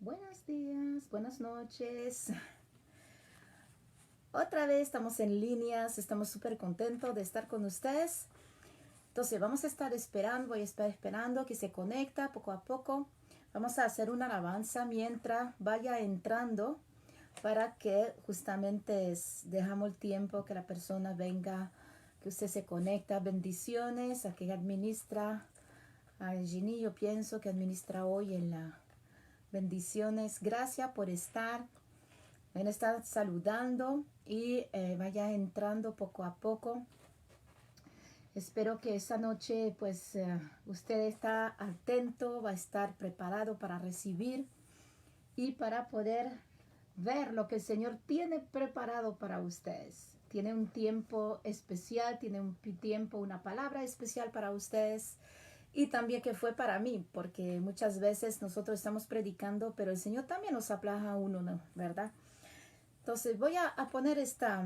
Buenos días, buenas noches. Otra vez estamos en líneas, estamos súper contentos de estar con ustedes. Entonces vamos a estar esperando, voy a estar esperando que se conecta poco a poco. Vamos a hacer una alabanza mientras vaya entrando para que justamente dejamos el tiempo que la persona venga, que usted se conecta. Bendiciones a quien administra, a Ginny, yo pienso que administra hoy en la... Bendiciones, gracias por estar. Van a estar saludando y vaya entrando poco a poco. Espero que esta noche pues usted está atento, va a estar preparado para recibir y para poder ver lo que el Señor tiene preparado para ustedes. Tiene un tiempo especial, tiene un tiempo, una palabra especial para ustedes. Y también que fue para mí, porque muchas veces nosotros estamos predicando, pero el Señor también nos aplaja a uno, ¿no? ¿Verdad? Entonces voy a poner esta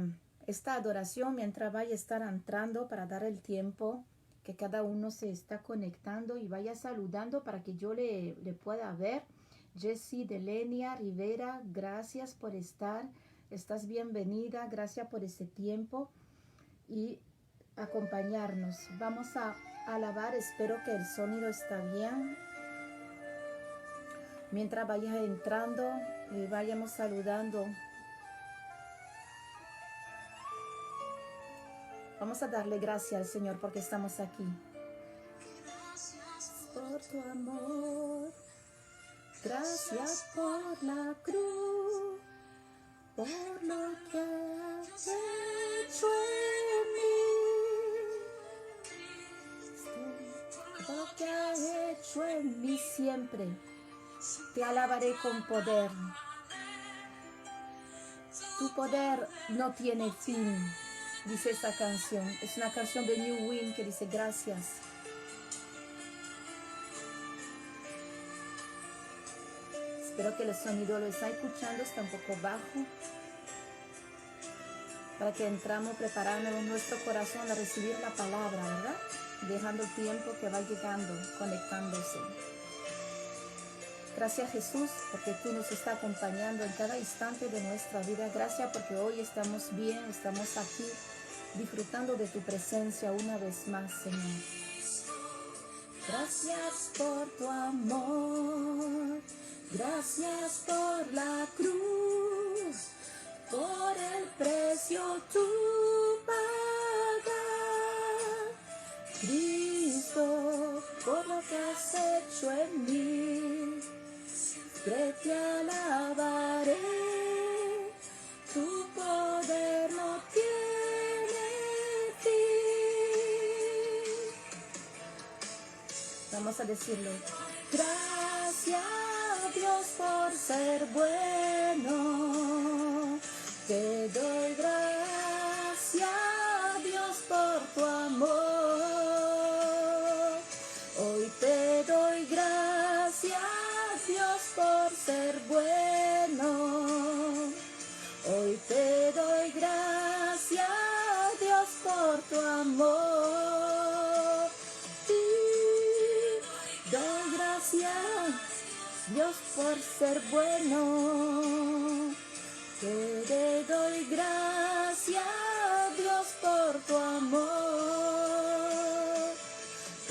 adoración mientras vaya a estar entrando para dar el tiempo que cada uno se está conectando y vaya saludando para que yo le pueda ver. Jessie Delenia Rivera, gracias por estar. Estás bienvenida, gracias por ese tiempo y acompañarnos. Vamos a alabar, espero que el sonido está bien. Mientras vayas entrando y vayamos saludando. Vamos a darle gracias al Señor porque estamos aquí. Gracias por tu amor. Gracias por la cruz. Por lo que has hecho en mí. Por lo que has hecho en mí siempre. Te alabaré con poder. Tu poder no tiene fin, dice esta canción. Es una canción de New Wind que dice gracias. Espero que el sonido lo está escuchando, está un poco bajo. Para que entramos preparando nuestro corazón a recibir la palabra, ¿verdad? Dejando el tiempo que va llegando, conectándose. Gracias Jesús, porque tú nos estás acompañando en cada instante de nuestra vida. Gracias porque hoy estamos bien, estamos aquí disfrutando de tu presencia una vez más, Señor. Gracias por tu amor, gracias por la cruz, por el precio tú pagas, Cristo, por lo que has hecho en mí. Te alabaré, tu poder no tiene fin. Vamos a decirlo. Gracias Dios por ser bueno. Te doy gracias Dios por tu amor. Hoy te doy gracias Dios por ser bueno. Hoy te doy gracias Dios por tu amor. Te doy gracias Dios por ser bueno. Te doy gracias Dios por tu amor.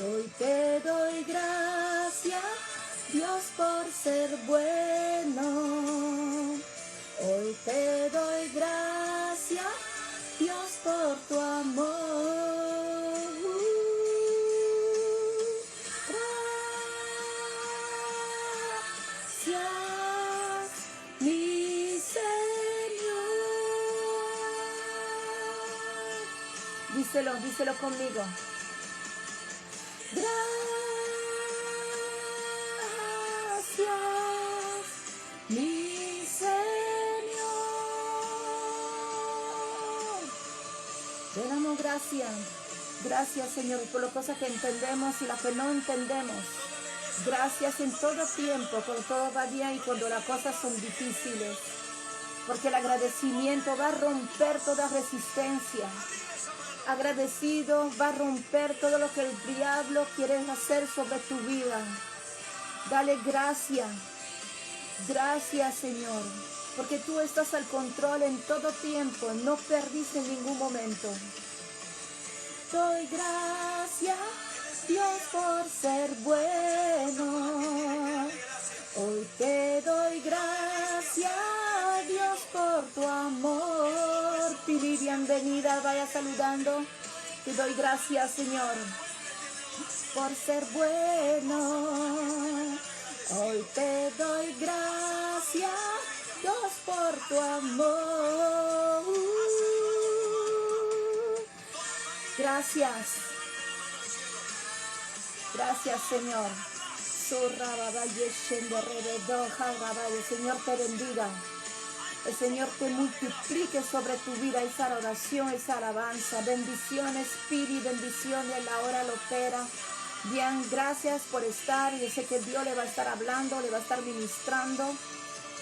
Hoy te doy gracias Dios por ser bueno. Hoy te doy gracias Dios por tu amor. Gracias, mi Señor. Díselo conmigo. Gracias, mi Señor. Te damos gracias. Gracias, Señor, por las cosas que entendemos y las que no entendemos. Gracias en todo tiempo, cuando todo va bien y cuando las cosas son difíciles. Porque el agradecimiento va a romper toda resistencia. Agradecido va a romper todo lo que el diablo quiere hacer sobre tu vida. Dale gracias. Gracias, Señor, porque tú estás al control en todo tiempo, no perdiste en ningún momento. Doy gracias, Dios, por ser bueno. Hoy te doy gracias, Dios, por tu amor. Pili, bienvenida, vaya saludando. Te doy gracias, Señor, por ser bueno. Hoy te doy gracias, Dios, por tu amor. Gracias. Gracias, Señor. El Señor te bendiga. El Señor te multiplique sobre tu vida esa oración, esa alabanza. Bendiciones, Piri, bendiciones. La hora lo opera. Bien, gracias por estar. Yo sé que Dios le va a estar hablando, le va a estar ministrando.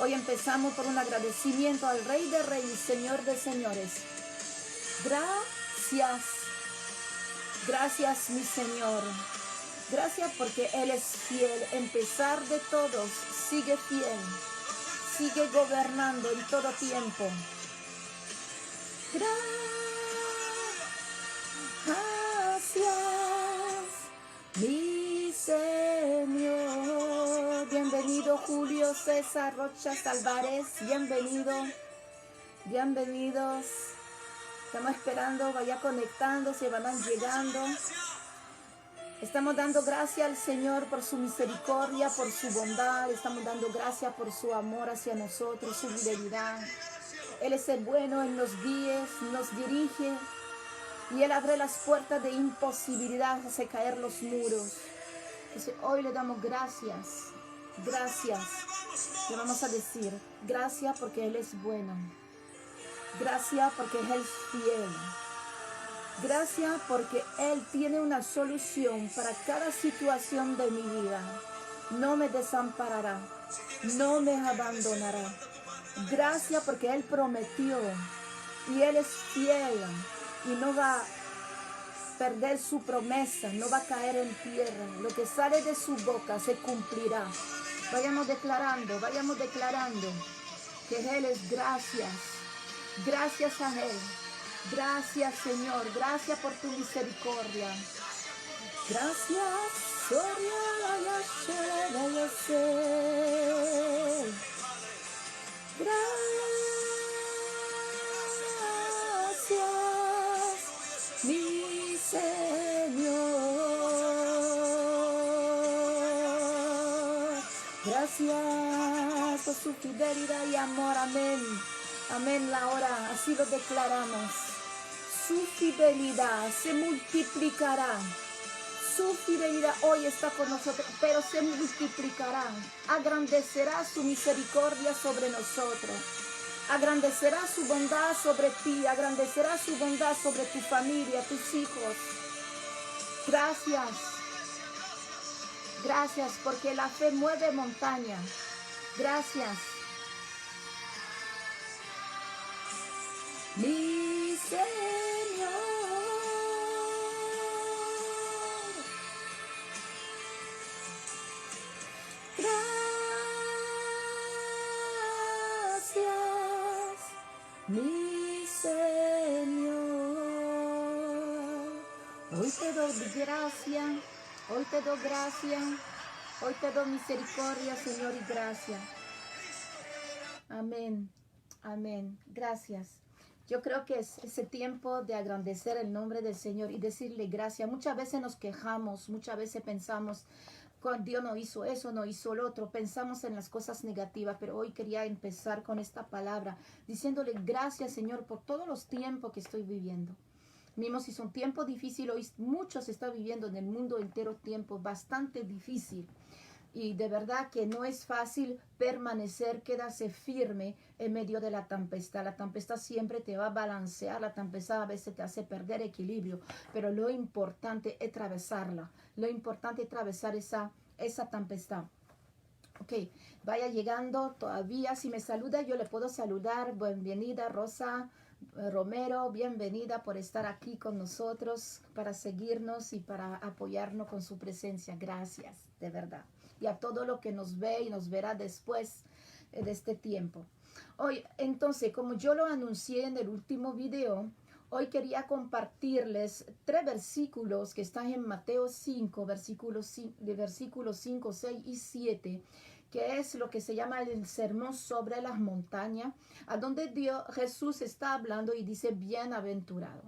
Hoy empezamos por un agradecimiento al Rey de Reyes, Señor de Señores. Gracias. Gracias, mi Señor. Gracias porque Él es fiel. En pesar de todos, sigue fiel. Sigue gobernando en todo tiempo. Gracias, mi Señor. Bienvenido Julio César Rochas Álvarez. Bienvenido. Bienvenidos. Estamos esperando, vaya conectándose, van llegando. Estamos dando gracias al Señor por su misericordia, por su bondad. Estamos dando gracias por su amor hacia nosotros, su fidelidad. Él es el bueno, Él nos guía, nos dirige. Y Él abre las puertas de imposibilidad, hace caer los muros. Entonces, hoy le damos gracias. Gracias. Le vamos a decir gracias porque Él es bueno. Gracias porque Él es fiel. Gracias porque Él tiene una solución para cada situación de mi vida. No me desamparará, no me abandonará. Gracias porque Él prometió y Él es fiel y no va a perder su promesa, no va a caer en tierra. Lo que sale de su boca se cumplirá. Vayamos declarando que Él es gracias. Gracias a Él. Gracias, Señor. Gracias por tu misericordia. Gracias. Gracias, mi Señor. Gracias por su fidelidad y amor. Amén. Amén, la hora, así lo declaramos. Su fidelidad se multiplicará. Su fidelidad hoy está con nosotros, pero se multiplicará. Agrandecerá su misericordia sobre nosotros. Agrandecerá su bondad sobre ti. Agrandecerá su bondad sobre tu familia, tus hijos. Gracias. Gracias, porque la fe mueve montaña. Gracias. Mi Señor, gracias, mi Señor. Hoy te doy gracia, hoy te doy gracia, hoy te doy misericordia, Señor, y gracia. Amén, amén, gracias. Yo creo que es ese tiempo de agradecer el nombre del Señor y decirle gracias. Muchas veces nos quejamos, muchas veces pensamos, Dios no hizo eso, no hizo lo otro. Pensamos en las cosas negativas, pero hoy quería empezar con esta palabra, diciéndole gracias, Señor, por todos los tiempos que estoy viviendo. Mismo si son tiempos difíciles, hoy muchos están viviendo en el mundo entero tiempos bastante difíciles. Y de verdad que no es fácil permanecer, quedarse firme en medio de la tempestad. La tempestad siempre te va a balancear, la tempestad a veces te hace perder equilibrio, pero lo importante es atravesarla. Lo importante es atravesar esa tempestad. Ok, vaya llegando todavía. Si me saluda, yo le puedo saludar. Bienvenida, Rosa Romero. Bienvenida por estar aquí con nosotros, para seguirnos y para apoyarnos con su presencia. Gracias, de verdad. Y a todo lo que nos ve y nos verá después. de este tiempo. Hoy, entonces, como yo lo anuncié en el último video, hoy quería compartirles 3 versículos que están en Mateo 5, versículos 5, 6 y 7, que es lo que se llama el sermón sobre las montañas, a donde Jesús está hablando y dice bienaventurado.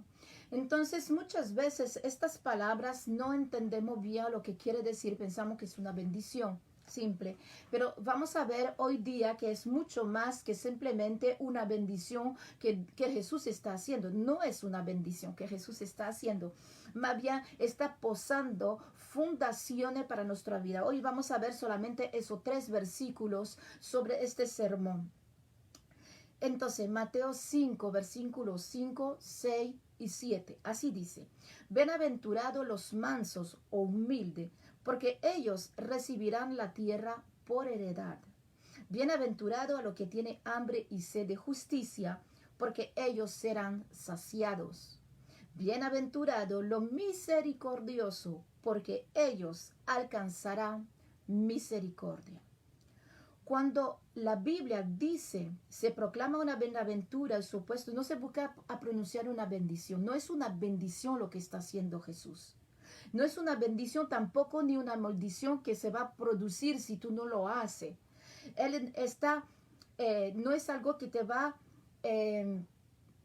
Entonces, muchas veces estas palabras no entendemos bien lo que quiere decir, pensamos que es una bendición simple, pero vamos a ver hoy día que es mucho más que simplemente una bendición que Jesús está haciendo. No es una bendición que Jesús está haciendo, más bien está posando fundaciones para nuestra vida. Hoy vamos a ver solamente esos 3 versículos sobre este sermón. Entonces, Mateo 5, versículos 5, 6 y 7, así dice: bienaventurados los mansos o humildes, porque ellos recibirán la tierra por heredad. Bienaventurado a los que tienen hambre y sed de justicia, porque ellos serán saciados. Bienaventurado los misericordiosos, porque ellos alcanzarán misericordia. Cuando la Biblia dice, se proclama una bienaventura, supuesto, no se busca a pronunciar una bendición. No es una bendición lo que está haciendo Jesús. No es una bendición tampoco ni una maldición que se va a producir si tú no lo haces. Él está, no es algo que te va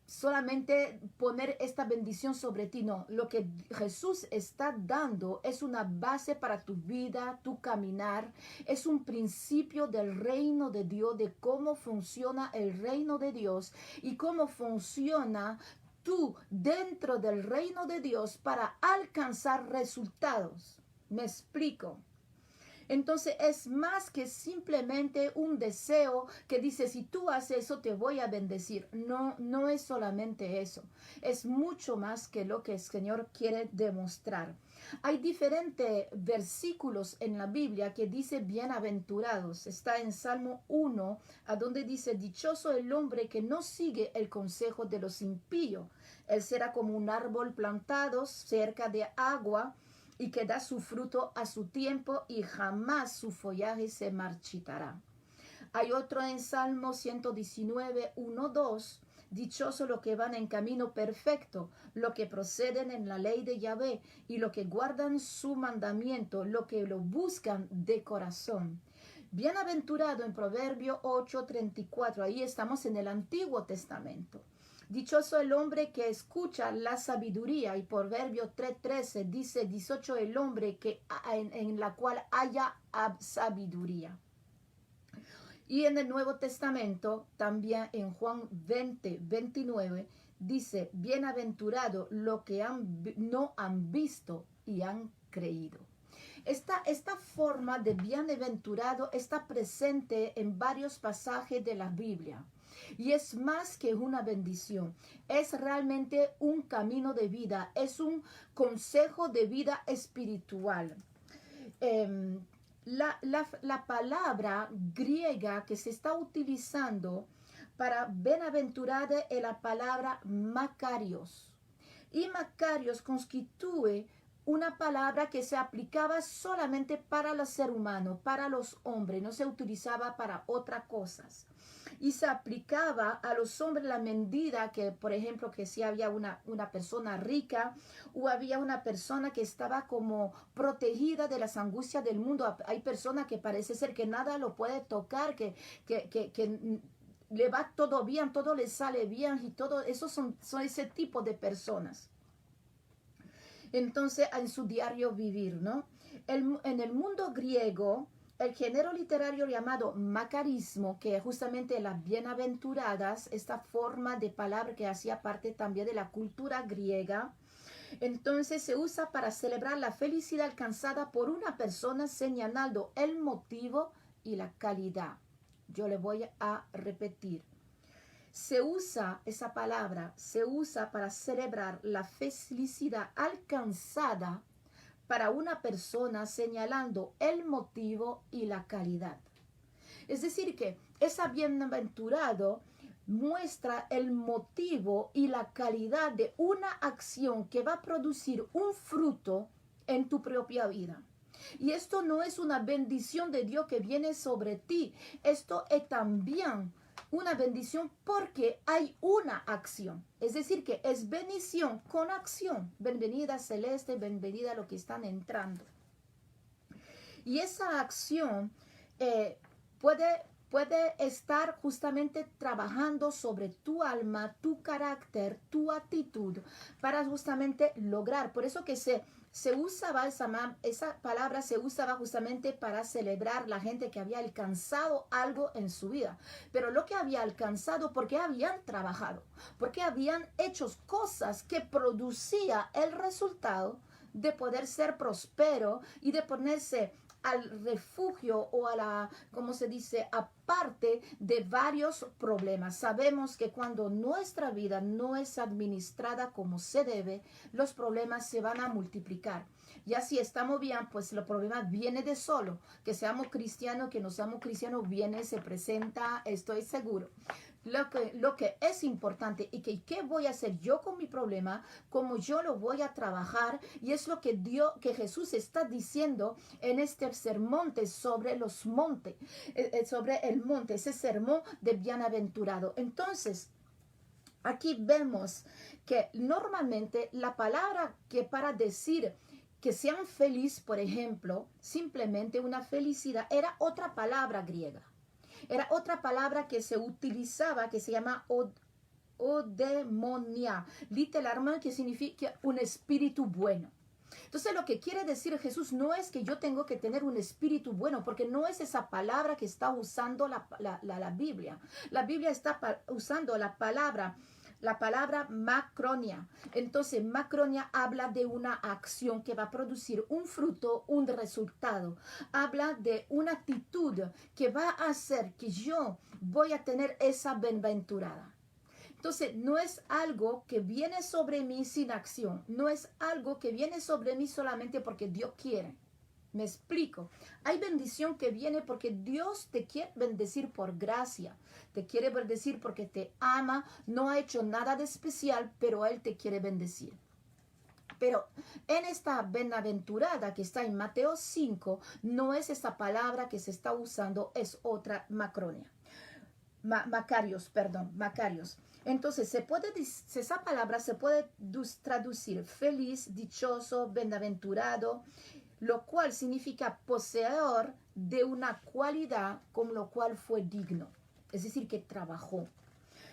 solamente poner esta bendición sobre ti, no. Lo que Jesús está dando es una base para tu vida, tu caminar. Es un principio del reino de Dios, de cómo funciona el reino de Dios y cómo funciona tú dentro del reino de Dios para alcanzar resultados. ¿Me explico? Entonces es más que simplemente un deseo que dice, si tú haces eso te voy a bendecir. No, no es solamente eso. Es mucho más que lo que el Señor quiere demostrar. Hay diferentes versículos en la Biblia que dice bienaventurados. Está en Salmo 1, a donde dice, dichoso el hombre que no sigue el consejo de los impíos. Él será como un árbol plantado cerca de agua, y que da su fruto a su tiempo y jamás su follaje se marchitará. Hay otro en Salmo 119, 1, 2. Dichoso los que van en camino perfecto, los que proceden en la ley de Yahvé y los que guardan su mandamiento, los que lo buscan de corazón. Bienaventurado en Proverbio 8:34, ahí estamos en el Antiguo Testamento. Dichoso el hombre que escucha la sabiduría, y Proverbio 3:13 dice, dichoso el hombre que, en la cual haya sabiduría. Y en el Nuevo Testamento, también en Juan 20:29, dice, bienaventurado lo que no han visto y han creído. Esta forma de bienaventurado está presente en varios pasajes de la Biblia. Y es más que una bendición, es realmente un camino de vida, es un consejo de vida espiritual. La palabra griega que se está utilizando para bienaventurada es la palabra Makarios. Y Makarios constituye una palabra que se aplicaba solamente para el ser humano, para los hombres, no se utilizaba para otras cosas. Y se aplicaba a los hombres la medida que, por ejemplo, que si había una persona rica o había una persona que estaba como protegida de las angustias del mundo. Hay personas que parece ser que nada lo puede tocar, que le va todo bien, todo le sale bien y todo, esos son ese tipo de personas. Entonces, en su diario vivir, ¿no? En el mundo griego, el género literario llamado macarismo, que es justamente las bienaventuradas, esta forma de palabra que hacía parte también de la cultura griega, entonces se usa para celebrar la felicidad alcanzada por una persona, señalando el motivo y la calidad. Yo le voy a repetir. Se usa esa palabra, se usa para celebrar la felicidad alcanzada para una persona, señalando el motivo y la calidad. Es decir, que esa bienaventurado muestra el motivo y la calidad de una acción que va a producir un fruto en tu propia vida. Y esto no es una bendición de Dios que viene sobre ti. Esto es también una bendición porque hay una acción. Es decir, que es bendición con acción. Bienvenida Celeste, bienvenida a los que están entrando. Y esa acción puede estar justamente trabajando sobre tu alma, tu carácter, tu actitud, para justamente lograr. Por eso que se usaba esa palabra, se usaba justamente para celebrar la gente que había alcanzado algo en su vida. Pero lo que había alcanzado, porque habían trabajado, porque habían hecho cosas que producía el resultado de poder ser próspero y de ponerse al refugio o a la, ¿cómo se dice?, aparte de varios problemas. Sabemos que cuando nuestra vida no es administrada como se debe, los problemas se van a multiplicar. Ya si estamos bien, pues los problemas vienen de solo. Que seamos cristianos, que no seamos cristianos, viene, se presenta, estoy seguro. Lo que es importante y que qué voy a hacer yo con mi problema, cómo yo lo voy a trabajar, y es lo que Jesús está diciendo en este sermón sobre los montes, sobre el monte, ese sermón de bienaventurado. Entonces, aquí vemos que normalmente la palabra que para decir que sean felices, por ejemplo, simplemente una felicidad, era otra palabra griega. Era otra palabra que se utilizaba que se llama odemonia, literalmente que significa un espíritu bueno. Entonces lo que quiere decir Jesús no es que yo tengo que tener un espíritu bueno, porque no es esa palabra que está usando la Biblia. La Biblia está usando la palabra macronia. Entonces, macronia habla de una acción que va a producir un fruto, un resultado. Habla de una actitud que va a hacer que yo voy a tener esa bienaventurada. Entonces, no es algo que viene sobre mí sin acción. No es algo que viene sobre mí solamente porque Dios quiere. Me explico. Hay bendición que viene porque Dios te quiere bendecir por gracia. Te quiere bendecir porque te ama. No ha hecho nada de especial, pero Él te quiere bendecir. Pero en esta bienaventurada que está en Mateo 5, no es esta palabra que se está usando, es otra macronia. Macarios. Entonces, esa palabra se puede traducir feliz, dichoso, bienaventurado, lo cual significa poseedor de una cualidad con lo cual fue digno, es decir, que trabajó.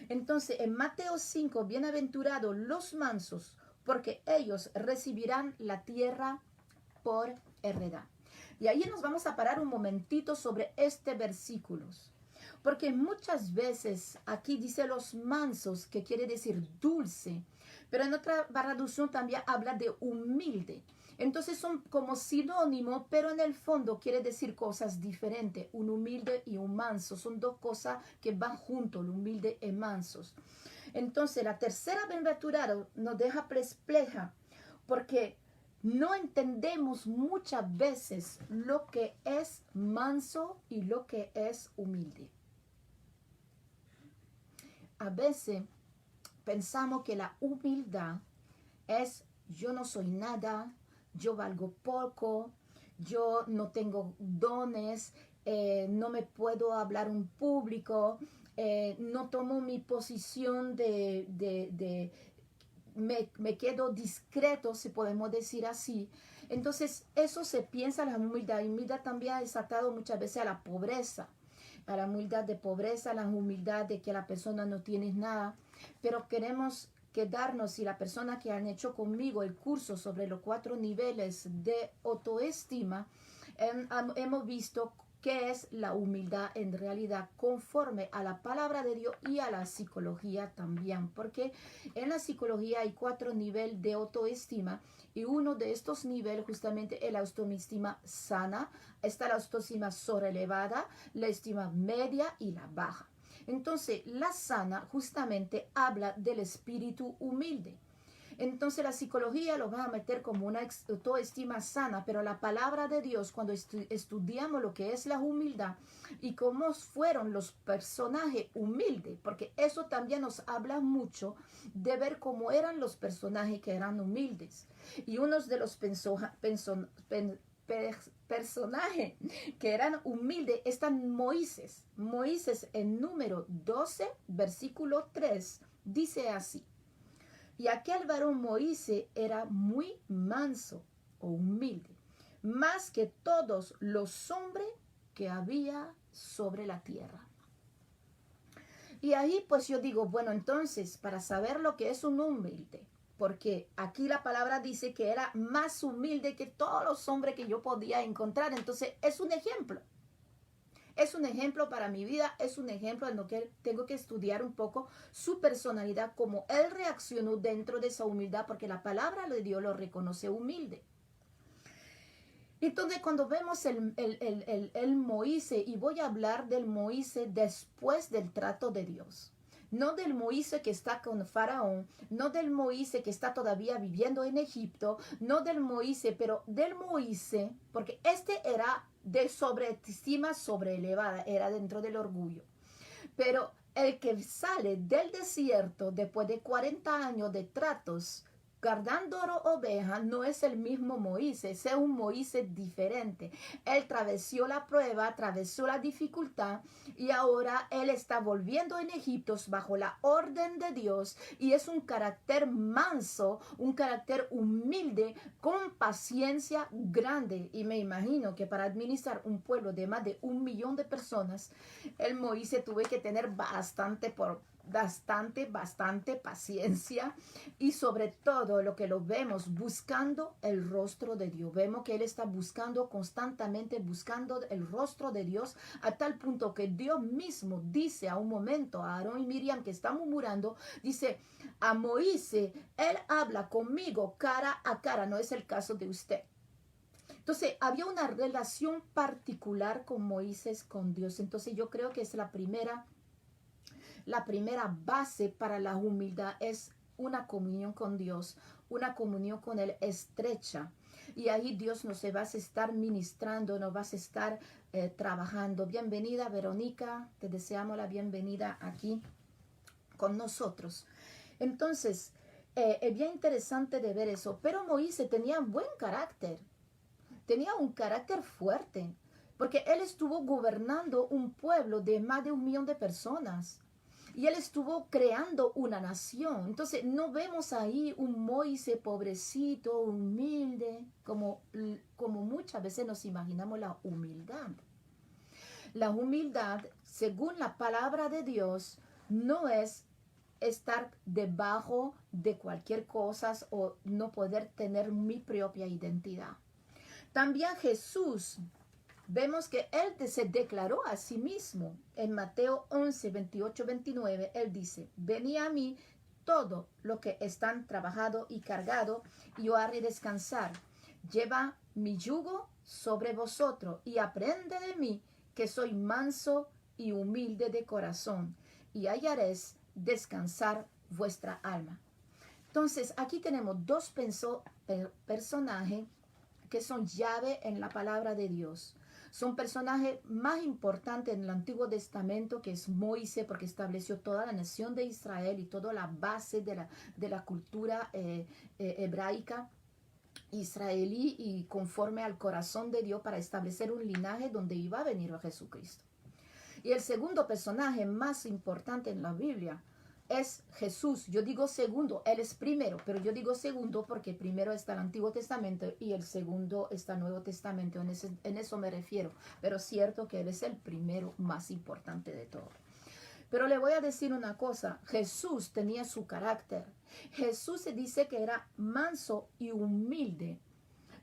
Entonces, en Mateo 5, bienaventurados los mansos, porque ellos recibirán la tierra por heredad. Y ahí nos vamos a parar un momentito sobre este versículo. Porque muchas veces aquí dice los mansos, que quiere decir dulce, pero en otra traducción también habla de humilde. Entonces son como sinónimos, pero en el fondo quiere decir cosas diferentes. Un humilde y un manso son dos cosas que van juntos, el humilde y mansos. Entonces la tercera bienaventurada nos deja perpleja, porque no entendemos muchas veces lo que es manso y lo que es humilde. A veces pensamos que la humildad es yo no soy nada, yo valgo poco, yo no tengo dones, no me puedo hablar en público, no tomo mi posición me quedo discreto, si podemos decir así. Entonces eso se piensa en la humildad. La humildad también ha desatado muchas veces a la pobreza. A la humildad de pobreza, la humildad de que la persona no tiene nada, pero queremos quedarnos, y la persona que han hecho conmigo el curso sobre los 4 niveles de autoestima, hemos visto qué es la humildad en realidad conforme a la palabra de Dios y a la psicología también, porque en la psicología hay 4 niveles de autoestima, y uno de estos niveles justamente es la autoestima sana. Está la autoestima sobrelevada, la estima media y la baja. Entonces la sana justamente habla del espíritu humilde. Entonces la psicología lo va a meter como una autoestima sana, pero la palabra de Dios, cuando estudiamos lo que es la humildad y cómo fueron los personajes humildes, porque eso también nos habla mucho de ver cómo eran los personajes que eran humildes. Y uno de los personaje que eran humildes están Moisés. Moisés en número 12, versículo 3, dice así. Y aquel varón Moisés era muy manso o humilde, más que todos los hombres que había sobre la tierra. Y ahí pues yo digo, bueno, entonces para saber lo que es un humilde, porque aquí la palabra dice que era más humilde que todos los hombres que yo podía encontrar, entonces es un ejemplo. Es un ejemplo para mi vida, es un ejemplo en lo que tengo que estudiar un poco su personalidad, cómo él reaccionó dentro de esa humildad, porque la palabra de Dios lo reconoce humilde. Entonces cuando vemos el Moisés, y voy a hablar del Moisés después del trato de Dios, no del Moisés que está con Faraón, no del Moisés que está todavía viviendo en Egipto, no del Moisés, pero del Moisés, porque este era de sobreestima sobreelevada, era dentro del orgullo. Pero el que sale del desierto después de 40 años de tratos, guardando ovejas, no es el mismo Moisés, es un Moisés diferente. Él atravesó la prueba, atravesó la dificultad y ahora él está volviendo en Egipto bajo la orden de Dios y es un carácter manso, un carácter humilde, con paciencia grande. Y me imagino que para administrar un pueblo de más de 1 millón de personas, el Moisés tuvo que tener bastante paciencia y sobre todo lo que lo vemos buscando el rostro de Dios. Vemos que él está buscando constantemente, buscando el rostro de Dios a tal punto que Dios mismo dice a un momento a Aarón y Miriam que están murmurando, dice a Moisés, él habla conmigo cara a cara, no es el caso de usted. Entonces, había una relación particular con Moisés, con Dios. Entonces, yo creo que es la primera base para la humildad, es una comunión con Dios, una comunión con Él estrecha. Y ahí Dios nos va a estar ministrando, nos va a estar trabajando. Bienvenida, Verónica, te deseamos la bienvenida aquí con nosotros. Entonces, es bien interesante de ver eso. Pero Moisés tenía buen carácter, tenía un carácter fuerte, porque él estuvo gobernando un pueblo de más de 1 millón de personas. Y él estuvo creando una nación. Entonces no vemos ahí un Moisés pobrecito, humilde, como muchas veces nos imaginamos la humildad. La humildad, según la palabra de Dios, no es estar debajo de cualquier cosa o no poder tener mi propia identidad. También Jesús, vemos que él se declaró a sí mismo. En Mateo 11, 28, 29, él dice, venid a mí todo lo que están trabajado y cargado, y yo haré descansar. Lleva mi yugo sobre vosotros y aprende de mí, que soy manso y humilde de corazón, y hallaréis descansar vuestra alma. Entonces, aquí tenemos dos personajes que son llave en la palabra de Dios. Son personajes más importantes en el Antiguo Testamento, que es Moisés, porque estableció toda la nación de Israel y toda la base de la cultura hebraica israelí y conforme al corazón de Dios para establecer un linaje donde iba a venir a Jesucristo. Y el segundo personaje más importante en la Biblia es Jesús. Yo digo segundo, él es primero, pero yo digo segundo porque primero está el Antiguo Testamento y el segundo está el Nuevo Testamento. En eso me refiero, pero es cierto que él es el primero más importante de todo. Pero le voy a decir una cosa, Jesús tenía su carácter. Jesús se dice que era manso y humilde,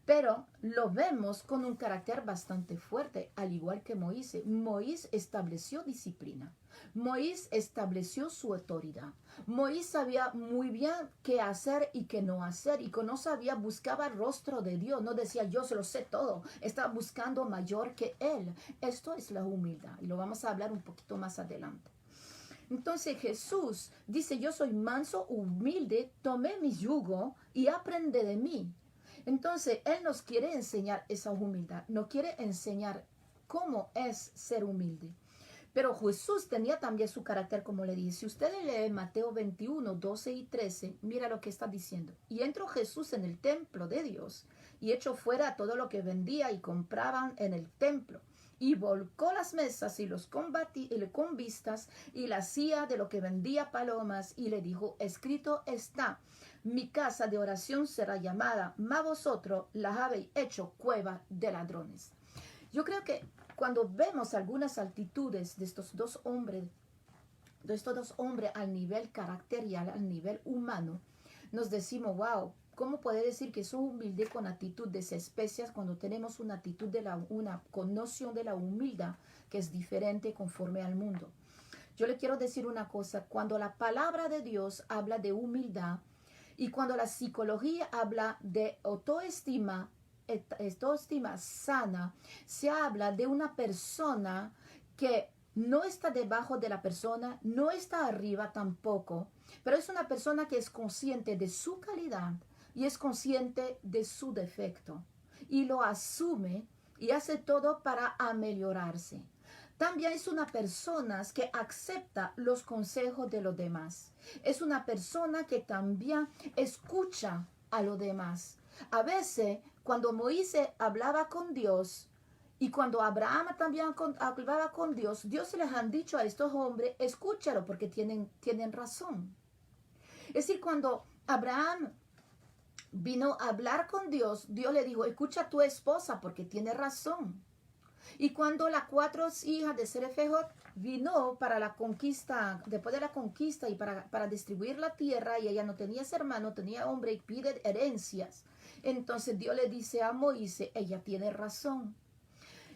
pero lo vemos con un carácter bastante fuerte, al igual que Moisés. Moisés estableció disciplina. Moisés estableció su autoridad. Moisés sabía muy bien qué hacer y qué no hacer. Y cuando no sabía, buscaba el rostro de Dios. No decía, yo se lo sé todo. Estaba buscando mayor que él. Esto es la humildad. Y lo vamos a hablar un poquito más adelante. Entonces Jesús dice, yo soy manso, humilde, tomé mi yugo y aprende de mí. Entonces, Él nos quiere enseñar esa humildad, nos quiere enseñar cómo es ser humilde. Pero Jesús tenía también su carácter, como le dije. Si usted lee Mateo 21, 12 y 13, mira lo que está diciendo. Y entró Jesús en el templo de Dios y echó fuera todo lo que vendía y compraban en el templo. Y volcó las mesas y los convistas y la hacía de lo que vendía palomas y le dijo, escrito está, mi casa de oración será llamada, mas vosotros la habéis hecho cueva de ladrones. Yo creo que cuando vemos algunas actitudes de estos dos hombres al nivel caracterial, al nivel humano, nos decimos, wow, ¿cómo puede decir que son humildes con actitud de especias cuando tenemos una actitud una connoción de la humildad que es diferente conforme al mundo? Yo le quiero decir una cosa, cuando la palabra de Dios habla de humildad y cuando la psicología habla de autoestima sana, se habla de una persona que no está debajo de la persona, no está arriba tampoco, pero es una persona que es consciente de su calidad y es consciente de su defecto y lo asume y hace todo para ameliorarse. También es una persona que acepta los consejos de los demás. Es una persona que también escucha a los demás. A veces, cuando Moisés hablaba con Dios y cuando Abraham también hablaba con Dios, Dios les han dicho a estos hombres, escúchalo porque tienen razón. Es decir, cuando Abraham vino a hablar con Dios, Dios le dijo, escucha a tu esposa porque tiene razón. Y cuando las 4 hijas de Serefejot vino para la conquista, después de la conquista y para distribuir la tierra, y ella no tenía ese hermano, tenía hombre y pide herencias. Entonces Dios le dice a Moisés, ella tiene razón.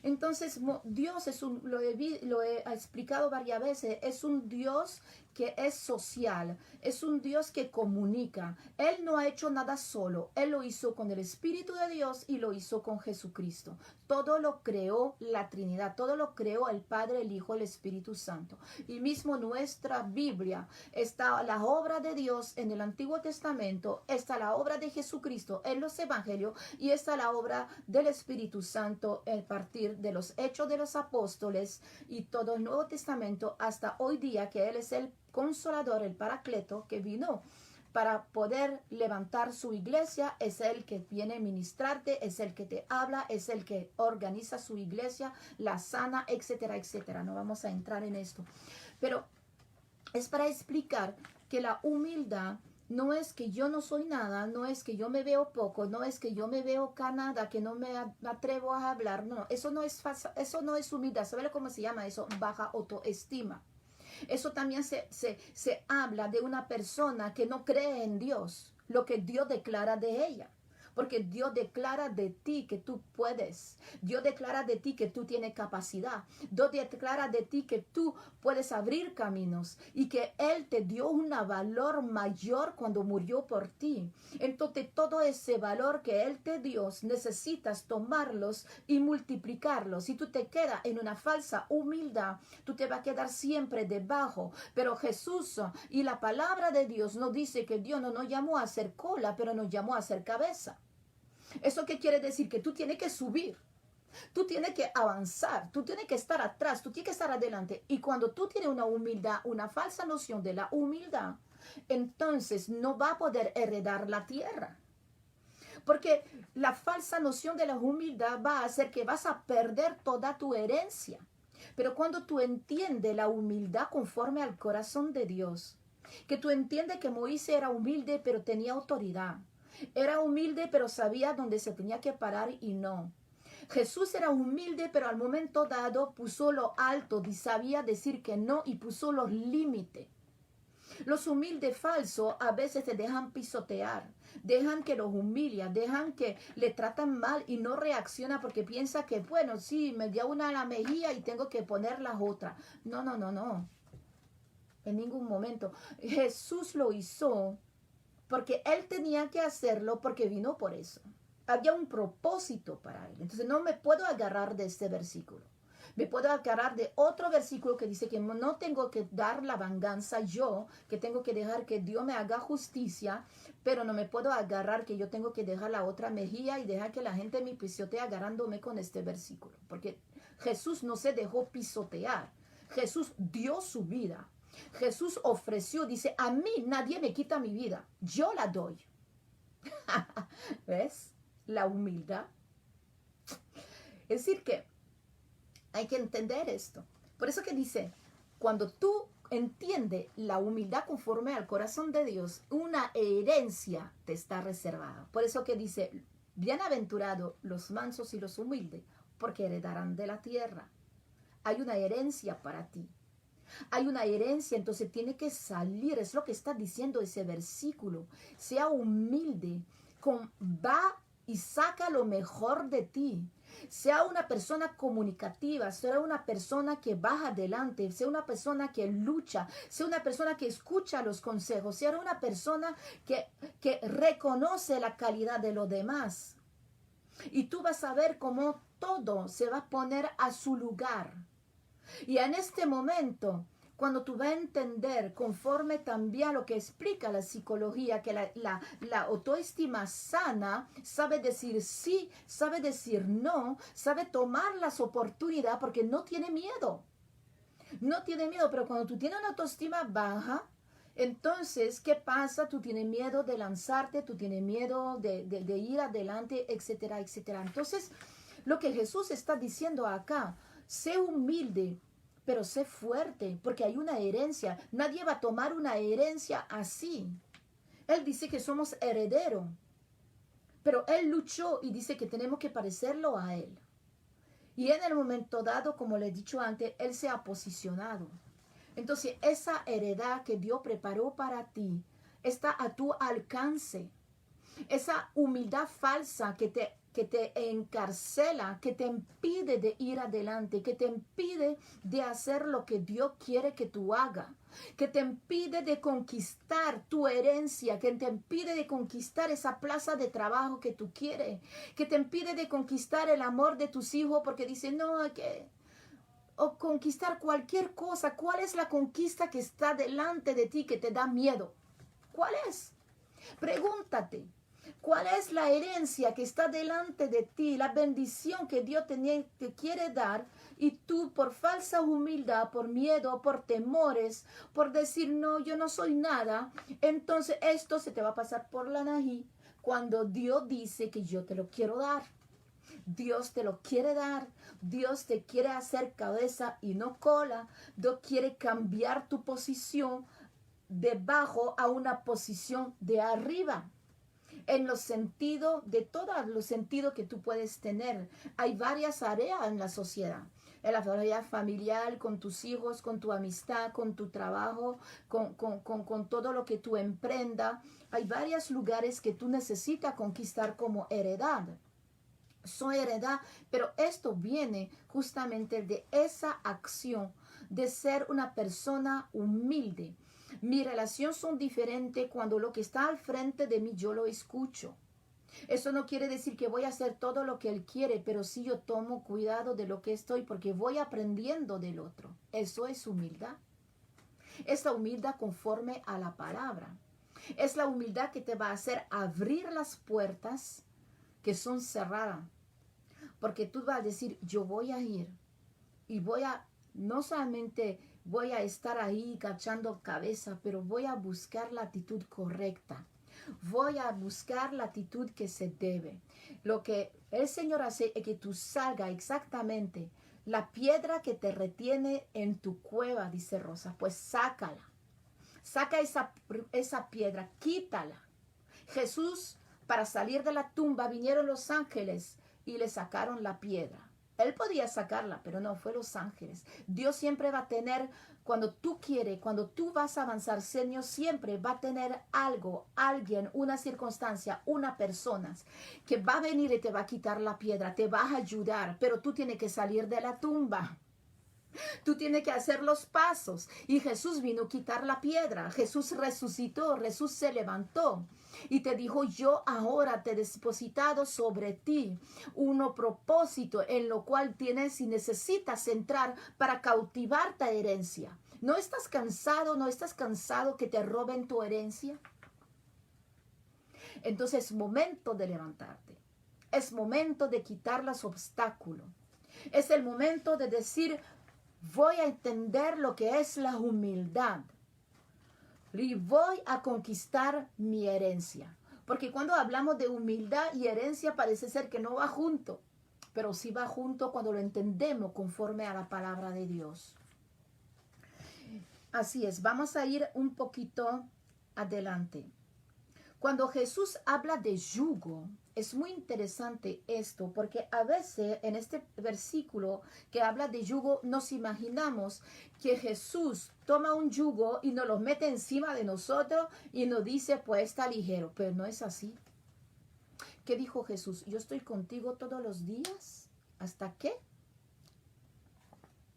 Entonces Dios lo he explicado varias veces, es un Dios que es social, es un Dios que comunica. Él no ha hecho nada solo, Él lo hizo con el Espíritu de Dios y lo hizo con Jesucristo. Todo lo creó la Trinidad, todo lo creó el Padre, el Hijo, el Espíritu Santo. Y mismo nuestra Biblia está la obra de Dios en el Antiguo Testamento, está la obra de Jesucristo en los Evangelios y está la obra del Espíritu Santo a partir de los Hechos de los Apóstoles y todo el Nuevo Testamento hasta hoy día, que Él es el Consolador, el Paracleto que vino para poder levantar su iglesia. Es el que viene a ministrarte, es el que te habla, es el que organiza su iglesia, la sana, etcétera, etcétera. No vamos a entrar en esto, pero es para explicar que la humildad no es que yo no soy nada, no es que yo me veo poco, no es que yo me veo canada, que no me atrevo a hablar. No, eso no es humildad. ¿Sabe cómo se llama eso? Baja autoestima. Eso también se habla de una persona que no cree en Dios, lo que Dios declara de ella. Porque Dios declara de ti que tú puedes. Dios declara de ti que tú tienes capacidad. Dios declara de ti que tú puedes abrir caminos y que Él te dio un valor mayor cuando murió por ti. Entonces todo ese valor que Él te dio necesitas tomarlos y multiplicarlos. Si tú te quedas en una falsa humildad, tú te vas a quedar siempre debajo. Pero Jesús y la palabra de Dios nos dice que Dios no nos llamó a ser cola, pero nos llamó a ser cabeza. ¿Eso qué quiere decir? Que tú tienes que subir, tú tienes que avanzar, tú tienes que estar atrás, tú tienes que estar adelante. Y cuando tú tienes una humildad, una falsa noción de la humildad, entonces no va a poder heredar la tierra. Porque la falsa noción de la humildad va a hacer que vas a perder toda tu herencia. Pero cuando tú entiendes la humildad conforme al corazón de Dios, que tú entiendes que Moisés era humilde pero tenía autoridad. Era humilde, pero sabía dónde se tenía que parar y no. Jesús era humilde, pero al momento dado puso lo alto y sabía decir que no y puso los límites. Los humildes falsos a veces te dejan pisotear, dejan que los humilla, dejan que le tratan mal y no reacciona porque piensa que, bueno, sí, me dio una a la mejilla y tengo que poner las otras. No, no, no, no. En ningún momento. Jesús lo hizo porque Él tenía que hacerlo porque vino por eso. Había un propósito para Él. Entonces no me puedo agarrar de este versículo. Me puedo agarrar de otro versículo que dice que no tengo que dar la venganza yo, que tengo que dejar que Dios me haga justicia, pero no me puedo agarrar que yo tengo que dejar la otra mejilla y dejar que la gente me pisotee agarrándome con este versículo. Porque Jesús no se dejó pisotear. Jesús dio su vida. Jesús ofreció, dice, a mí nadie me quita mi vida, yo la doy. ¿Ves? la humildad. Es decir que hay que entender esto. Por eso que dice, cuando tú entiendes la humildad conforme al corazón de Dios, una herencia te está reservada. Por eso que dice, bienaventurados los mansos y los humildes, porque heredarán de la tierra. Hay una herencia para ti. Hay una herencia, entonces tiene que salir. Es lo que está diciendo ese versículo. Sea humilde, va y saca lo mejor de ti. Sea una persona comunicativa, sea una persona que va adelante, sea una persona que lucha, sea una persona que escucha los consejos, sea una persona que reconoce la calidad de los demás. Y tú vas a ver cómo todo se va a poner a su lugar. Y en este momento, cuando tú vas a entender, conforme también a lo que explica la psicología, que la autoestima sana sabe decir sí, sabe decir no, sabe tomar las oportunidades porque no tiene miedo. No tiene miedo, pero cuando tú tienes una autoestima baja, entonces, ¿qué pasa? Tú tienes miedo de lanzarte, tú tienes miedo de ir adelante, etcétera, etcétera. Entonces, lo que Jesús está diciendo acá, sé humilde, pero sé fuerte, porque hay una herencia. Nadie va a tomar una herencia así. Él dice que somos herederos, pero Él luchó y dice que tenemos que parecerlo a Él. Y en el momento dado, como le he dicho antes, Él se ha posicionado. Entonces, esa heredad que Dios preparó para ti está a tu alcance. Esa humildad falsa que te encarcela, que te impide de ir adelante, que te impide de hacer lo que Dios quiere que tú hagas, que te impide de conquistar tu herencia, que te impide de conquistar esa plaza de trabajo que tú quieres, que te impide de conquistar el amor de tus hijos porque dicen, no, hay que... o conquistar cualquier cosa. ¿Cuál es la conquista que está delante de ti que te da miedo? ¿Cuál es? Pregúntate. ¿Cuál es la herencia que está delante de ti? La bendición que Dios te quiere dar y tú por falsa humildad, por miedo, por temores, por decir no, yo no soy nada, entonces esto se te va a pasar por la nariz cuando Dios dice que yo te lo quiero dar. Dios te lo quiere dar. Dios te quiere hacer cabeza y no cola. Dios quiere cambiar tu posición de abajo a una posición de arriba. En los sentidos, de todos los sentidos que tú puedes tener. Hay varias áreas en la sociedad. En la área familiar, con tus hijos, con tu amistad, con tu trabajo, con todo lo que tú emprendas. Hay varios lugares que tú necesitas conquistar como heredad. Son heredad, pero esto viene justamente de esa acción de ser una persona humilde. Mi relación son diferentes cuando lo que está al frente de mí yo lo escucho. Eso no quiere decir que voy a hacer todo lo que él quiere, pero sí yo tomo cuidado de lo que estoy porque voy aprendiendo del otro. Eso es humildad. Es la humildad conforme a la palabra. Es la humildad que te va a hacer abrir las puertas que son cerradas. Porque tú vas a decir, yo voy a ir y no solamente voy a estar ahí cachando cabeza, pero voy a buscar la actitud correcta. Voy a buscar la actitud que se debe. Lo que el Señor hace es que tú salgas exactamente la piedra que te retiene en tu cueva, dice Rosa, pues sácala. Saca esa piedra, quítala. Jesús, para salir de la tumba, vinieron los ángeles y le sacaron la piedra. Él podía sacarla, pero no, fue los ángeles. Dios siempre va a tener, cuando tú quieres, cuando tú vas a avanzar, Señor siempre va a tener algo, alguien, una circunstancia, una persona que va a venir y te va a quitar la piedra, te va a ayudar, pero tú tienes que salir de la tumba. Tú tienes que hacer los pasos. Y Jesús vino a quitar la piedra. Jesús resucitó, Jesús se levantó. Y te dijo, yo ahora te he depositado sobre ti un propósito en lo cual tienes y necesitas entrar para cautivar tu herencia. ¿No estás cansado? ¿No estás cansado que te roben tu herencia? Entonces es momento de levantarte. Es momento de quitar los obstáculos. Es el momento de decir, voy a entender lo que es la humildad. Y voy a conquistar mi herencia. Porque cuando hablamos de humildad y herencia parece ser que no va junto, pero sí va junto cuando lo entendemos conforme a la palabra de Dios. Así es, vamos a ir un poquito adelante. Cuando Jesús habla de yugo, es muy interesante esto, porque a veces en este versículo que habla de yugo, nos imaginamos que Jesús toma un yugo y nos lo mete encima de nosotros y nos dice, pues está ligero, pero no es así. ¿Qué dijo Jesús? Yo estoy contigo todos los días, ¿hasta qué?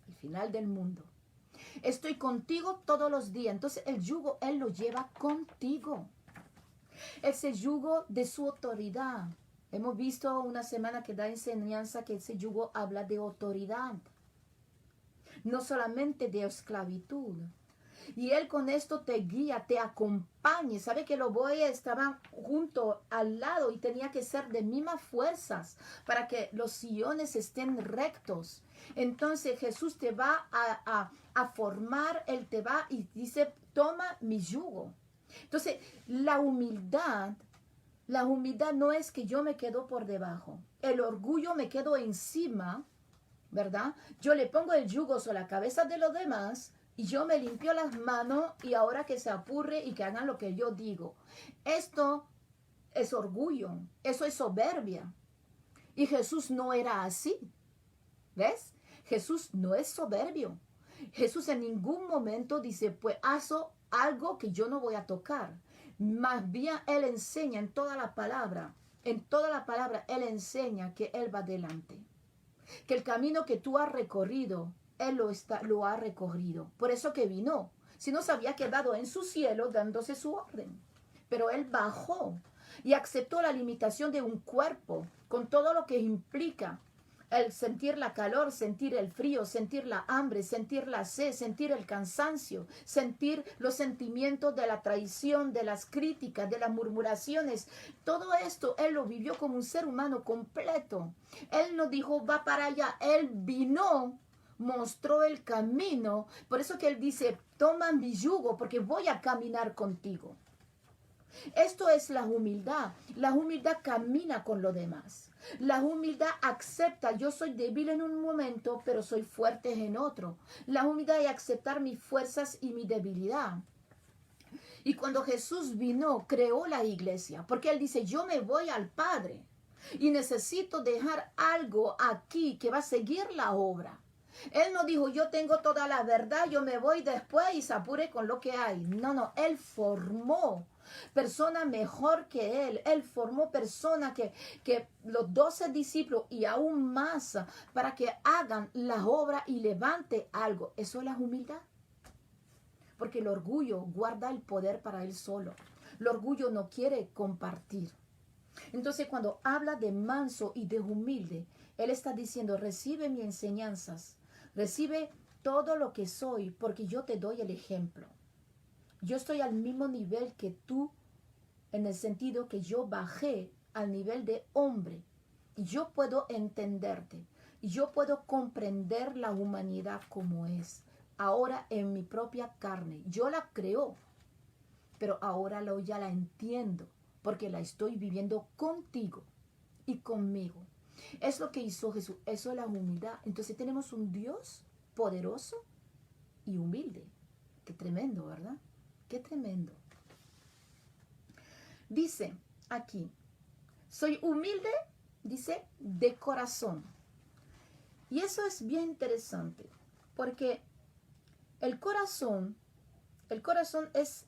El final del mundo. Estoy contigo todos los días. Entonces el yugo Él lo lleva contigo. Ese yugo de su autoridad. Hemos visto una semana que da enseñanza que ese yugo habla de autoridad. No solamente de esclavitud. Y Él con esto te guía, te acompaña. Sabe que los bueyes estaban junto al lado y tenía que ser de mismas fuerzas para que los sillones estén rectos. Entonces Jesús te va a formar, Él te va y dice, toma mi yugo. Entonces la humildad no es que yo me quedo por debajo. El orgullo me quedo encima, ¿verdad? Yo le pongo el yugo sobre la cabeza de los demás y yo me limpio las manos y ahora que se apurre y que hagan lo que yo digo. Esto es orgullo, eso es soberbia. Y Jesús no era así. ¿Ves? Jesús no es soberbio. Jesús en ningún momento dice, pues haz algo que yo no voy a tocar. Más bien Él enseña en toda la palabra, Él enseña que Él va adelante. Que el camino que tú has recorrido, Él lo ha recorrido. Por eso que vino. Si no se había quedado en su cielo dándose su orden. Pero Él bajó y aceptó la limitación de un cuerpo con todo lo que implica. El sentir la calor, sentir el frío, sentir la hambre, sentir la sed, sentir el cansancio, sentir los sentimientos de la traición, de las críticas, de las murmuraciones. Todo esto Él lo vivió como un ser humano completo. Él no dijo, va para allá. Él vino, mostró el camino. Por eso que Él dice, toma mi yugo porque voy a caminar contigo. Esto es la humildad. La humildad camina con lo demás. La humildad acepta, yo soy débil en un momento, pero soy fuerte en otro. La humildad es aceptar mis fuerzas y mi debilidad. Y cuando Jesús vino, creó la iglesia, porque Él dice, yo me voy al Padre y necesito dejar algo aquí que va a seguir la obra. Él no dijo, yo tengo toda la verdad, yo me voy después y se apure con lo que hay. No, Él formó persona mejor que Él. Él formó persona que los 12 discípulos y aún más para que hagan la obra y levante algo. Eso es la humildad. Porque el orgullo guarda el poder para él solo. El orgullo no quiere compartir. Entonces cuando habla de manso y de humilde, Él está diciendo, recibe mis enseñanzas, recibe todo lo que soy, porque yo te doy el ejemplo. Yo estoy al mismo nivel que tú, en el sentido que yo bajé al nivel de hombre. Y yo puedo entenderte. Y yo puedo comprender la humanidad como es. Ahora en mi propia carne. Yo la creo, pero ahora ya la entiendo, porque la estoy viviendo contigo y conmigo. Es lo que hizo Jesús. Eso es la humildad. Entonces tenemos un Dios poderoso y humilde. Qué tremendo, ¿verdad? Qué tremendo. Dice aquí, soy humilde, dice, de corazón. Y eso es bien interesante, porque el corazón es,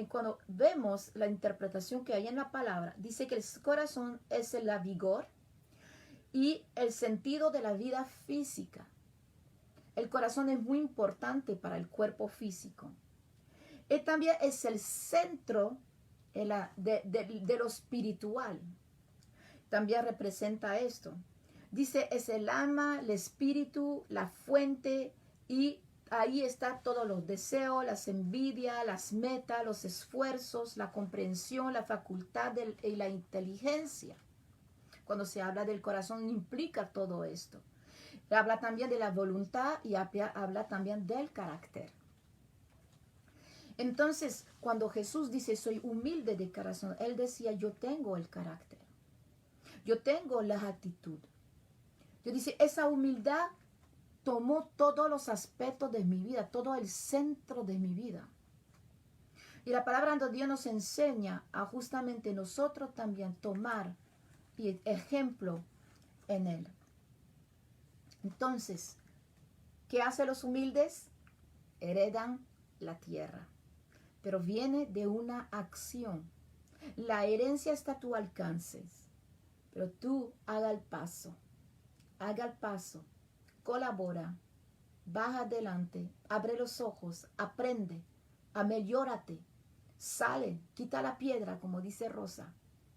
cuando vemos la interpretación que hay en la palabra, dice que el corazón es la vigor y el sentido de la vida física. El corazón es muy importante para el cuerpo físico. Y también es el centro de lo espiritual. También representa esto. Dice, es el alma, el espíritu, la fuente, y ahí está todos los deseos, las envidias, las metas, los esfuerzos, la comprensión, la facultad y la inteligencia. Cuando se habla del corazón implica todo esto. Habla también de la voluntad y habla también del carácter. Entonces, cuando Jesús dice, soy humilde de corazón, Él decía, yo tengo el carácter, yo tengo la actitud. Yo dice, esa humildad tomó todos los aspectos de mi vida, todo el centro de mi vida. Y la palabra de Dios nos enseña a justamente nosotros también tomar ejemplo en Él. Entonces, ¿qué hacen los humildes? Heredan la tierra, pero viene de una acción. La herencia está a tu alcance, pero tú haga el paso, colabora, baja adelante, abre los ojos, aprende, ameliórate, sale, quita la piedra, como dice Rosa,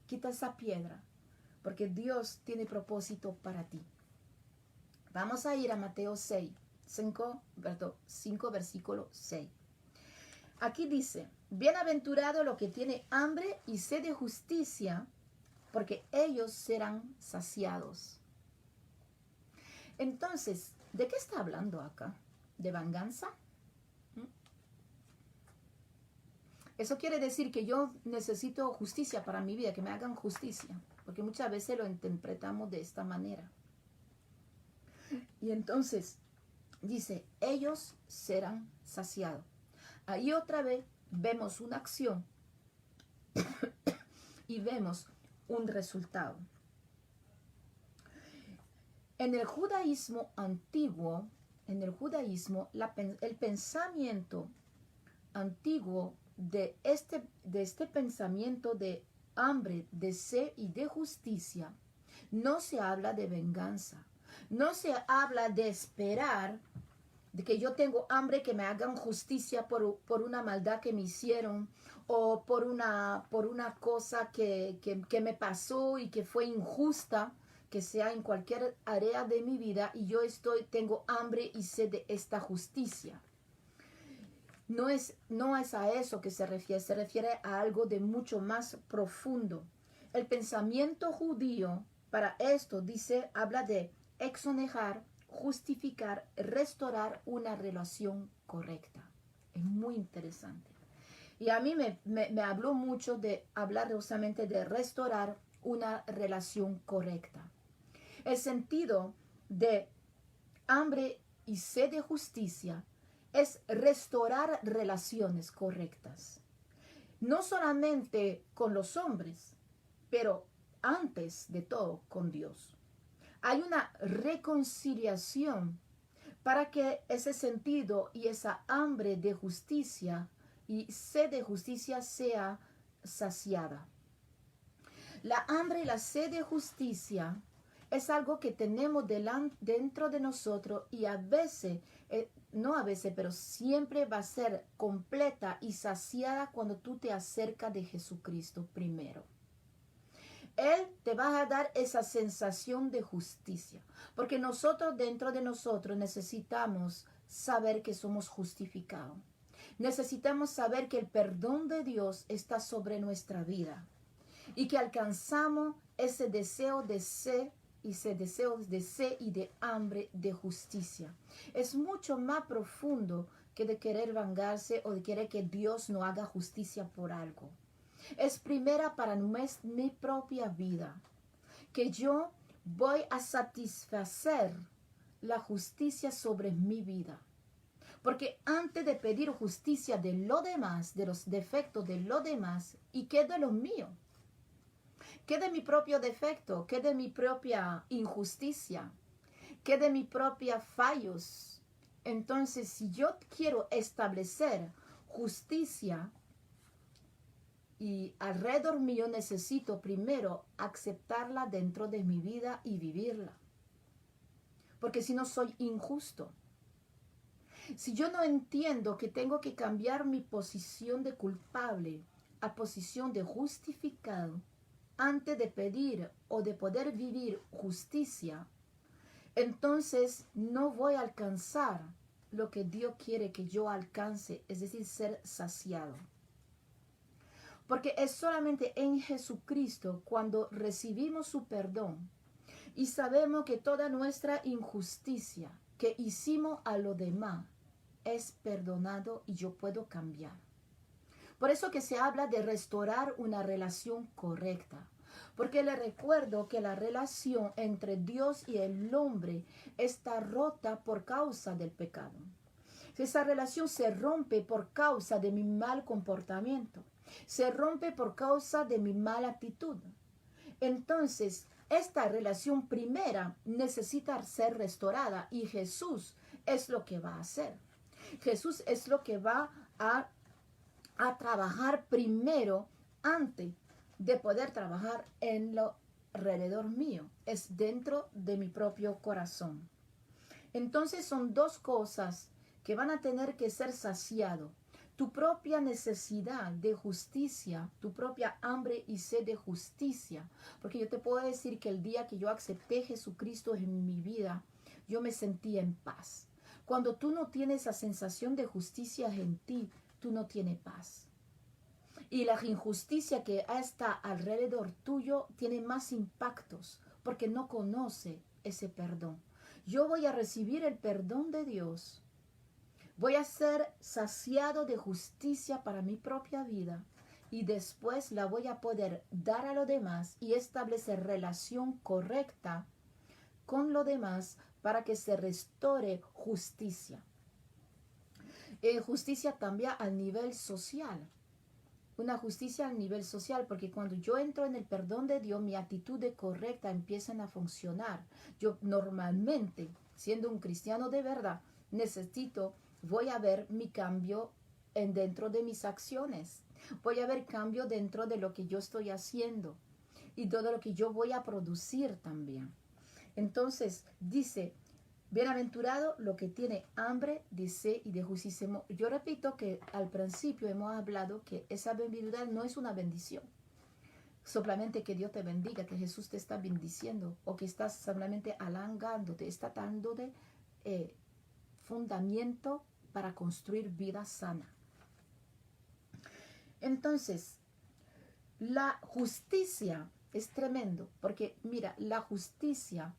quita esa piedra, porque Dios tiene propósito para ti. Vamos a ir a Mateo 5 versículo 6. Aquí dice, bienaventurado lo que tiene hambre y sed de justicia, porque ellos serán saciados. Entonces, ¿de qué está hablando acá? ¿De venganza? Eso quiere decir que yo necesito justicia para mi vida, que me hagan justicia, porque muchas veces lo interpretamos de esta manera. Y entonces dice, ellos serán saciados. Ahí otra vez vemos una acción y vemos un resultado. En el judaísmo antiguo, el pensamiento antiguo de este pensamiento de hambre, de sed y de justicia, no se habla de venganza, no se habla de esperar de que yo tengo hambre, que me hagan justicia por una maldad que me hicieron o por una cosa que me pasó y que fue injusta, que sea en cualquier área de mi vida, y yo tengo hambre y sed de esta justicia. No es a eso que se refiere a algo de mucho más profundo. El pensamiento judío para esto habla de exonerar, justificar, restaurar una relación correcta. Es muy interesante. Y a mí me habló mucho de hablar justamente de restaurar una relación correcta. El sentido de hambre y sed de justicia es restaurar relaciones correctas. No solamente con los hombres, pero antes de todo con Dios. Hay una reconciliación para que ese sentido y esa hambre de justicia y sed de justicia sea saciada. La hambre y la sed de justicia es algo que tenemos dentro de nosotros, y a veces, no a veces, pero siempre va a ser completa y saciada cuando tú te acercas de Jesucristo primero. Él te va a dar esa sensación de justicia, porque nosotros dentro de nosotros necesitamos saber que somos justificados. Necesitamos saber que el perdón de Dios está sobre nuestra vida y que alcanzamos ese deseo de sed y de hambre de justicia. Es mucho más profundo que de querer vengarse o de querer que Dios no haga justicia por algo. Es primera para mi propia vida, que yo voy a satisfacer la justicia sobre mi vida. Porque antes de pedir justicia de lo demás, de los defectos de lo demás, ¿y qué de lo mío? ¿Qué de mi propio defecto? ¿Qué de mi propia injusticia? ¿Qué de mis propios fallos? Entonces, si yo quiero establecer justicia, y alrededor mío, necesito primero aceptarla dentro de mi vida y vivirla. Porque si no, soy injusto. Si yo no entiendo que tengo que cambiar mi posición de culpable a posición de justificado antes de pedir o de poder vivir justicia, entonces no voy a alcanzar lo que Dios quiere que yo alcance, es decir, ser saciado. Porque es solamente en Jesucristo cuando recibimos su perdón y sabemos que toda nuestra injusticia que hicimos a lo demás es perdonado y yo puedo cambiar. Por eso que se habla de restaurar una relación correcta. Porque le recuerdo que la relación entre Dios y el hombre está rota por causa del pecado. Esa relación se rompe por causa de mi mal comportamiento. Se rompe por causa de mi mala actitud. Entonces, esta relación primera necesita ser restaurada y Jesús es lo que va a hacer. Jesús es lo que va a trabajar primero antes de poder trabajar en lo alrededor mío. Es dentro de mi propio corazón. Entonces son dos cosas que van a tener que ser saciado. Tu propia necesidad de justicia, tu propia hambre y sed de justicia. Porque yo te puedo decir que el día que yo acepté a Jesucristo en mi vida, yo me sentía en paz. Cuando tú no tienes esa sensación de justicia en ti, tú no tienes paz. Y la injusticia que está alrededor tuyo tiene más impactos porque no conoce ese perdón. Yo voy a recibir el perdón de Dios. Voy a ser saciado de justicia para mi propia vida y después la voy a poder dar a los demás y establecer relación correcta con los demás para que se restaure justicia. Justicia también a nivel social. Una justicia a nivel social, porque cuando yo entro en el perdón de Dios, mi actitud correcta empiezan a funcionar. Yo normalmente, siendo un cristiano de verdad, voy a ver mi cambio dentro de mis acciones. Voy a ver cambio dentro de lo que yo estoy haciendo y todo lo que yo voy a producir también. Entonces, dice, bienaventurado lo que tiene hambre de sed y de justicia. Yo repito que al principio hemos hablado que esa benignidad no es una bendición. Solamente que Dios te bendiga, que Jesús te está bendiciendo o que estás solamente halagándote, está dándote fundamento para construir vida sana. Entonces, la justicia es tremendo porque mira, la justicia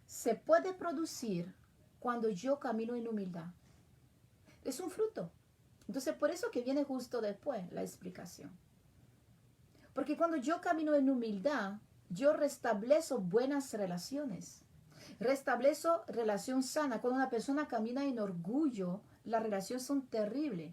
se puede producir cuando yo camino en humildad. Es un fruto. Entonces, por eso que viene justo después la explicación. Porque cuando yo camino en humildad, yo restablezco buenas relaciones. Restablezco relación sana. Cuando una persona camina en orgullo, las relaciones son terribles.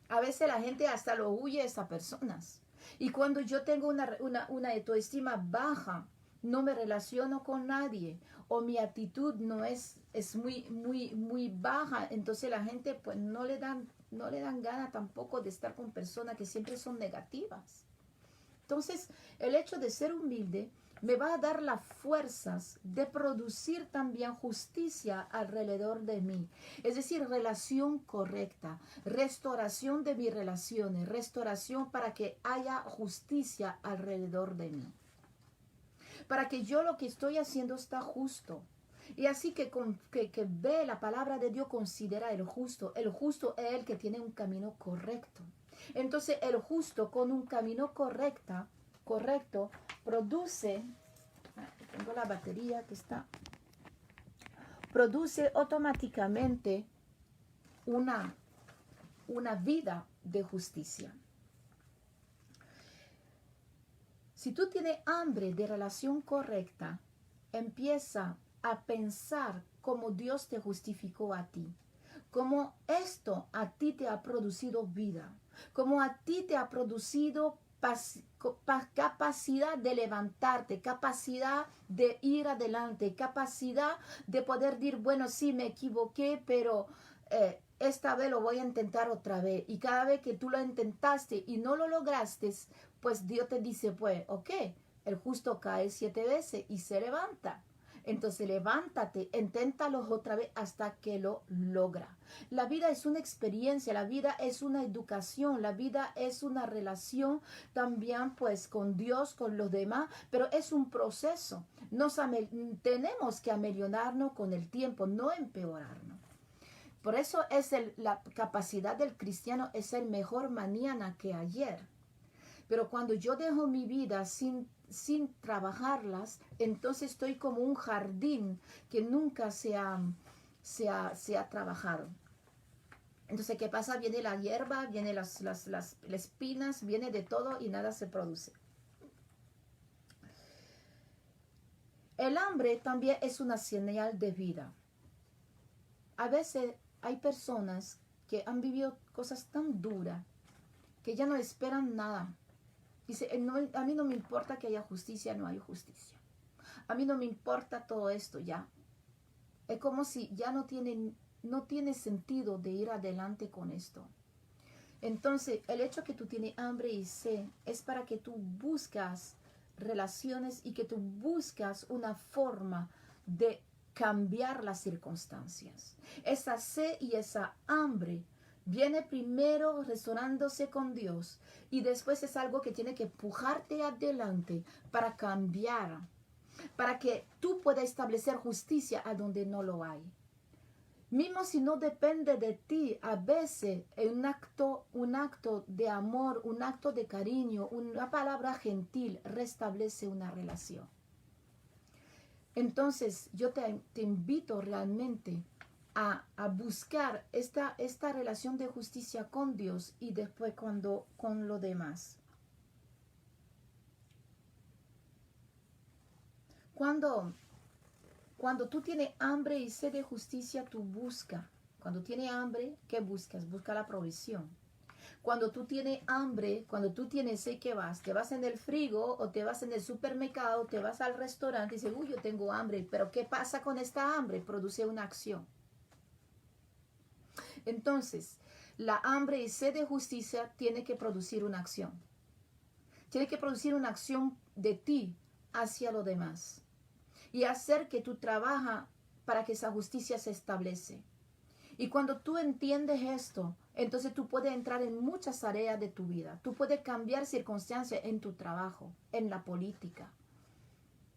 A veces la gente hasta lo huye a esas personas. Y cuando yo tengo una autoestima baja, no me relaciono con nadie o mi actitud no es muy baja, entonces la gente pues no le dan ganas tampoco de estar con personas que siempre son negativas. Entonces, el hecho de ser humilde me va a dar las fuerzas de producir también justicia alrededor de mí. Es decir, relación correcta, restauración de mis relaciones, restauración para que haya justicia alrededor de mí. Para que yo lo que estoy haciendo está justo. Y así que ve la palabra de Dios, considera el justo. El justo es el que tiene un camino correcto. Entonces el justo con un camino correcto produce, tengo la batería que está, produce automáticamente una vida de justicia. Si tú tienes hambre de relación correcta, empieza a pensar cómo Dios te justificó a ti, cómo esto a ti te ha producido vida, cómo a ti te ha producido capacidad de levantarte, capacidad de ir adelante, capacidad de poder decir, bueno, sí me equivoqué, pero esta vez lo voy a intentar otra vez. Y cada vez que tú lo intentaste y no lo lograste, pues Dios te dice, pues, ok, el justo cae 7 veces y se levanta. Entonces levántate, inténtalo otra vez hasta que lo logra. La vida es una experiencia, la vida es una educación, la vida es una relación también pues con Dios, con los demás, pero es un proceso. Tenemos que ameliorarnos con el tiempo, no empeorarnos. Por eso es la capacidad del cristiano es ser mejor mañana que ayer. Pero cuando yo dejo mi vida sin trabajarlas, entonces estoy como un jardín que nunca se ha trabajado. Entonces, ¿qué pasa? Viene la hierba, viene las espinas, viene de todo y nada se produce. El hambre también es una señal de vida. A veces hay personas que han vivido cosas tan duras que ya no esperan nada. Dice, no, a mí no me importa que haya justicia, no hay justicia. A mí no me importa todo esto ya. Es como si ya no tiene sentido de ir adelante con esto. Entonces, el hecho que tú tienes hambre y sed es para que tú buscas relaciones y que tú buscas una forma de cambiar las circunstancias. Esa sed y esa hambre viene primero resonándose con Dios y después es algo que tiene que empujarte adelante para cambiar, para que tú puedas establecer justicia a donde no lo hay. Mismo si no depende de ti, a veces un acto de amor, un acto de cariño, una palabra gentil restablece una relación. Entonces yo te invito realmente a buscar esta relación de justicia con Dios y después con lo demás. Cuando tú tienes hambre y sed de justicia, tú buscas. Cuando tienes hambre, ¿qué buscas? Busca la provisión. Cuando tú tienes hambre, cuando tú tienes sed, ¿qué vas? Te vas en el frigo o te vas en el supermercado, te vas al restaurante y dices, uy, yo tengo hambre. Pero ¿qué pasa con esta hambre? Produce una acción. Entonces, la hambre y sed de justicia tiene que producir una acción. Tiene que producir una acción de ti hacia lo demás. Y hacer que tú trabajas para que esa justicia se establece. Y cuando tú entiendes esto, entonces tú puedes entrar en muchas áreas de tu vida. Tú puedes cambiar circunstancias en tu trabajo, en la política,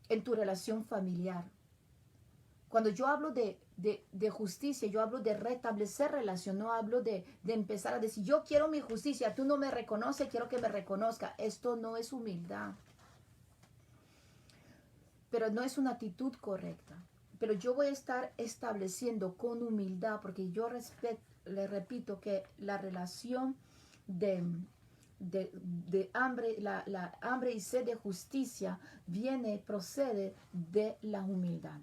en tu relación familiar. Cuando yo hablo de justicia, yo hablo de restablecer relación, no hablo de empezar a decir, yo quiero mi justicia, tú no me reconoces, quiero que me reconozca. Esto no es humildad. Pero no es una actitud correcta. Pero yo voy a estar estableciendo con humildad, porque yo le repito que la relación de hambre, la hambre y sed de justicia procede de la humildad.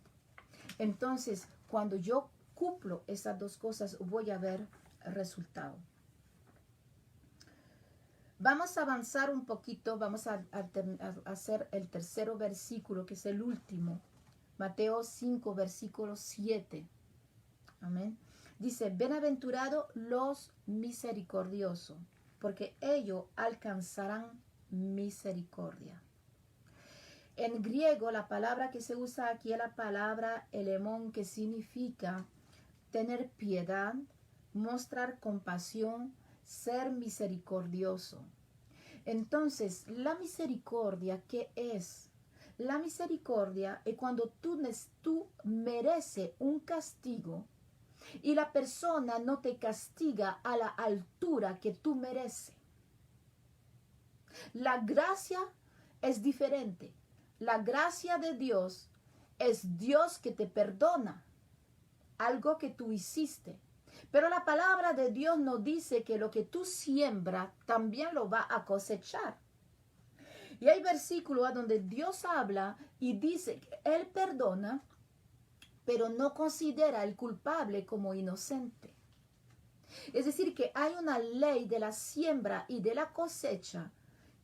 Entonces, cuando yo cumplo esas dos cosas, voy a ver resultado. Vamos a avanzar un poquito, vamos a hacer el tercero versículo, que es el último. Mateo 5, versículo 7. Amén. Dice, bienaventurados los misericordiosos, porque ellos alcanzarán misericordia. En griego, la palabra que se usa aquí es la palabra elemón, que significa tener piedad, mostrar compasión, ser misericordioso. Entonces, la misericordia, ¿qué es? La misericordia es cuando tú mereces un castigo y la persona no te castiga a la altura que tú mereces. La gracia es diferente. La gracia de Dios es Dios que te perdona algo que tú hiciste. Pero la palabra de Dios nos dice que lo que tú siembras también lo va a cosechar. Y hay versículos donde Dios habla y dice que Él perdona, pero no considera al culpable como inocente. Es decir, que hay una ley de la siembra y de la cosecha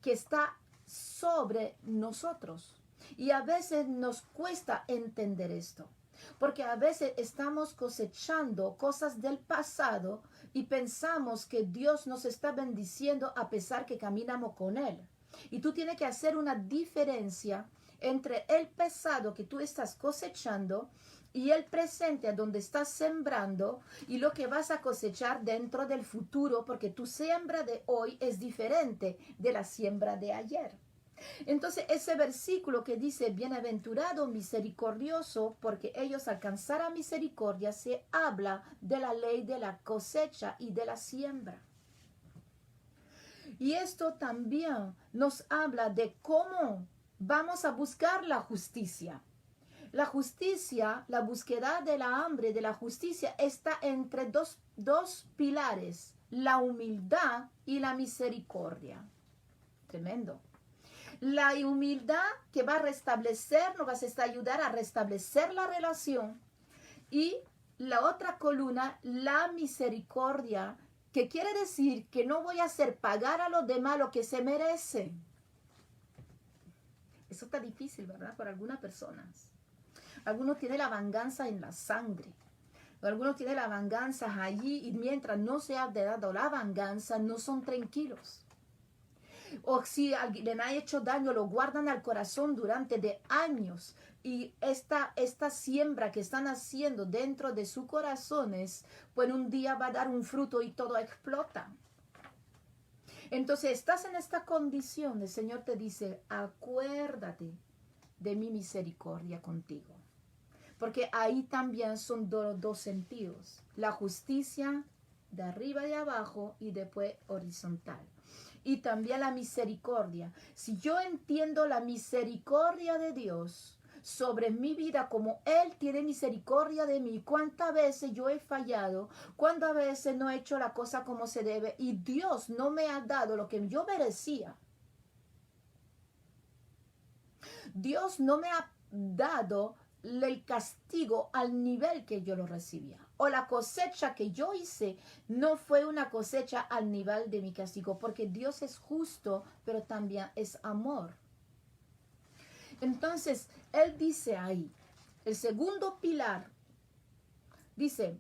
que está sobre nosotros. Y a veces nos cuesta entender esto. Porque a veces estamos cosechando cosas del pasado y pensamos que Dios nos está bendiciendo a pesar que caminamos con Él. Y tú tienes que hacer una diferencia entre el pasado que tú estás cosechando y el presente a donde estás sembrando y lo que vas a cosechar dentro del futuro, porque tu siembra de hoy es diferente de la siembra de ayer. Entonces ese versículo que dice bienaventurado misericordioso porque ellos alcanzarán misericordia, se habla de la ley de la cosecha y de la siembra. Y esto también nos habla de cómo vamos a buscar la justicia. La justicia, la búsqueda de la hambre, de la justicia, está entre dos pilares, la humildad y la misericordia. Tremendo. La humildad que va a restablecer, nos va a ayudar a restablecer la relación. Y la otra columna, la misericordia, que quiere decir que no voy a hacer pagar a los demás lo que se merecen. Eso está difícil, ¿verdad? Para algunas personas. Algunos tienen la venganza en la sangre. Algunos tienen la venganza allí y mientras no se ha dado la venganza, no son tranquilos. O si alguien le ha hecho daño, lo guardan al corazón durante de años. Y esta siembra que están haciendo dentro de sus corazones, pues un día va a dar un fruto y todo explota. Entonces estás en esta condición, el Señor te dice, acuérdate de mi misericordia contigo. Porque ahí también son dos sentidos. La justicia de arriba y de abajo y después horizontal. Y también la misericordia. Si yo entiendo la misericordia de Dios sobre mi vida como Él tiene misericordia de mí, cuántas veces yo he fallado, cuántas veces no he hecho la cosa como se debe y Dios no me ha dado lo que yo merecía. Dios no me ha dado el castigo al nivel que yo lo recibía. O la cosecha que yo hice no fue una cosecha al nivel de mi castigo, porque Dios es justo, pero también es amor. Entonces, Él dice ahí, el segundo pilar, dice,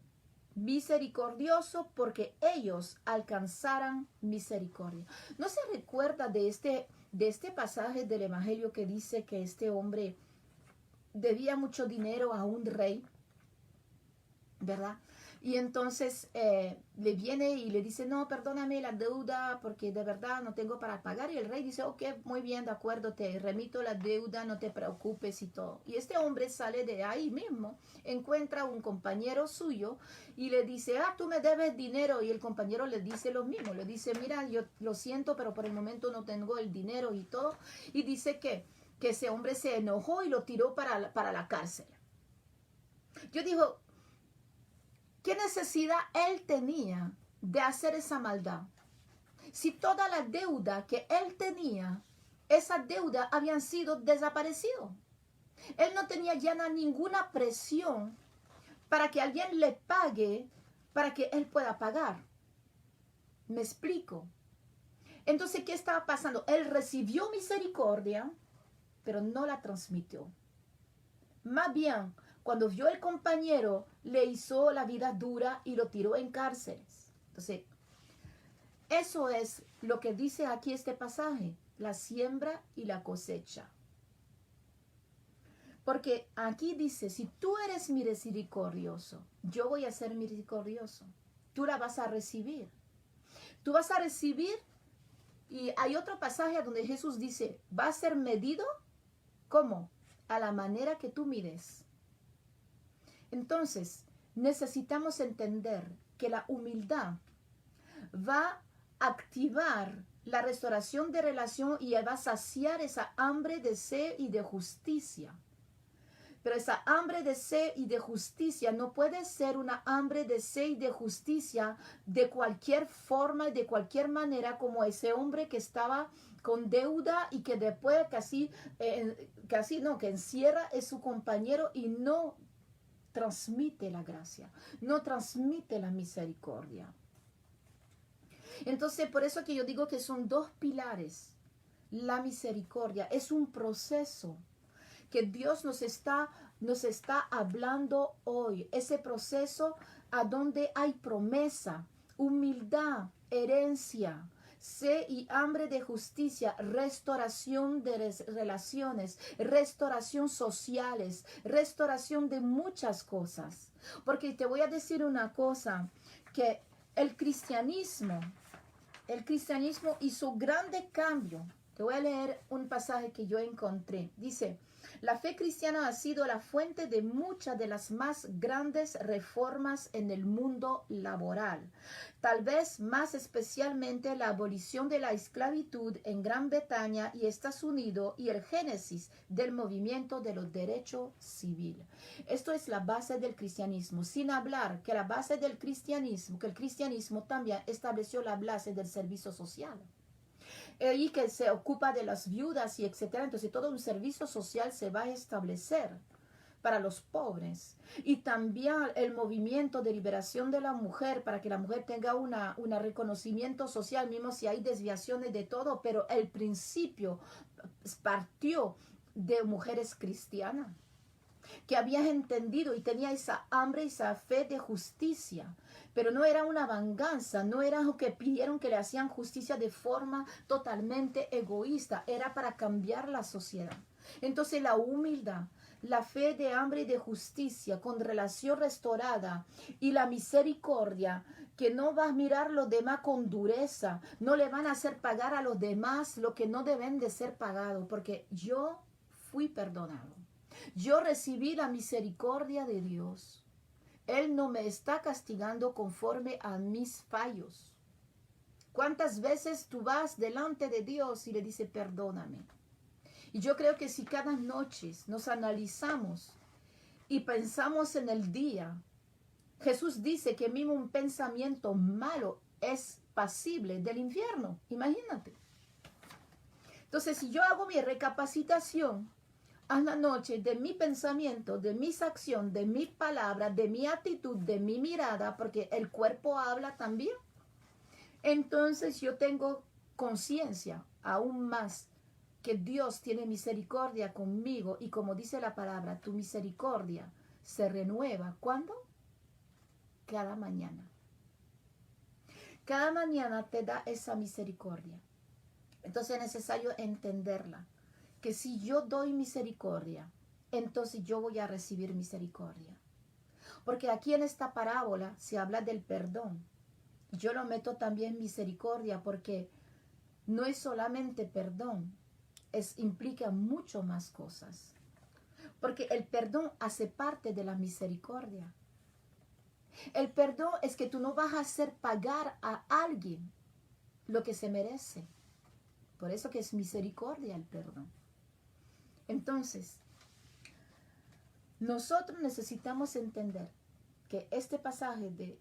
misericordioso porque ellos alcanzaran misericordia. ¿No se recuerda de este pasaje del Evangelio que dice que este hombre debía mucho dinero a un rey, ¿verdad? Y entonces le viene y le dice, no, perdóname la deuda porque de verdad no tengo para pagar. Y el rey dice, ok, muy bien, de acuerdo, te remito la deuda, no te preocupes y todo. Y este hombre sale de ahí mismo, encuentra un compañero suyo y le dice, tú me debes dinero. Y el compañero le dice lo mismo, le dice, mira, yo lo siento, pero por el momento no tengo el dinero y todo. Y dice que ese hombre se enojó y lo tiró para la cárcel. Yo digo, ¿qué necesidad él tenía de hacer esa maldad? Si toda la deuda que él tenía, esa deuda habían sido desaparecido. Él no tenía ya ninguna presión para que alguien le pague para que él pueda pagar. ¿Me explico? Entonces, ¿qué estaba pasando? Él recibió misericordia, pero no la transmitió. Más bien, cuando vio el compañero, le hizo la vida dura y lo tiró en cárceles. Entonces, eso es lo que dice aquí este pasaje, la siembra y la cosecha. Porque aquí dice, si tú eres misericordioso, yo voy a ser misericordioso. Tú la vas a recibir. Tú vas a recibir, y hay otro pasaje donde Jesús dice, va a ser medido, ¿cómo? A la manera que tú mides. Entonces, necesitamos entender que la humildad va a activar la restauración de relación y va a saciar esa hambre de sed y de justicia. Pero esa hambre de sed y de justicia no puede ser una hambre de sed y de justicia de cualquier forma y de cualquier manera, como ese hombre que estaba con deuda y que después que encierra a su compañero y no transmite la gracia, no transmite la misericordia. Entonces, por eso que yo digo que son dos pilares. La misericordia es un proceso que Dios nos está hablando hoy. Ese proceso a donde hay promesa, humildad, herencia, sed y hambre de justicia, restauración de relaciones, restauración sociales, restauración de muchas cosas. Porque te voy a decir una cosa, que el cristianismo hizo grande cambio Te voy a leer un pasaje que yo encontré. Dice, la fe cristiana ha sido la fuente de muchas de las más grandes reformas en el mundo laboral. Tal vez más especialmente la abolición de la esclavitud en Gran Bretaña y Estados Unidos y el génesis del movimiento de los derechos civiles. Esto es la base del cristianismo, sin hablar que la base del cristianismo, que el cristianismo también estableció la base del servicio social. Y que se ocupa de las viudas y etcétera. Entonces todo un servicio social se va a establecer para los pobres. Y también el movimiento de liberación de la mujer, para que la mujer tenga un reconocimiento social, mismo si hay desviaciones de todo, pero el principio partió de mujeres cristianas que habían entendido y tenía esa hambre y esa fe de justicia. Pero no era una venganza, no era que pidieron que le hacían justicia de forma totalmente egoísta, era para cambiar la sociedad. Entonces la humildad, la fe de hambre y de justicia con relación restaurada y la misericordia, que no va a mirar a los demás con dureza, no le van a hacer pagar a los demás lo que no deben de ser pagado, porque yo fui perdonado. Yo recibí la misericordia de Dios. Él no me está castigando conforme a mis fallos. ¿Cuántas veces tú vas delante de Dios y le dices, perdóname? Y yo creo que si cada noche nos analizamos y pensamos en el día, Jesús dice que mismo un pensamiento malo es pasible del infierno. Imagínate. Entonces, si yo hago mi recapacitación a la noche de mi pensamiento, de mis acciones, de mi palabra, de mi actitud, de mi mirada, porque el cuerpo habla también, entonces yo tengo conciencia aún más que Dios tiene misericordia conmigo y como dice la palabra, tu misericordia se renueva. ¿Cuándo? Cada mañana. Cada mañana te da esa misericordia. Entonces es necesario entenderla. Que si yo doy misericordia, entonces yo voy a recibir misericordia. Porque aquí en esta parábola se habla del perdón. Yo lo meto también misericordia porque no es solamente perdón, implica mucho más cosas. Porque el perdón hace parte de la misericordia. El perdón es que tú no vas a hacer pagar a alguien lo que se merece. Por eso que es misericordia el perdón. Entonces, nosotros necesitamos entender que este pasaje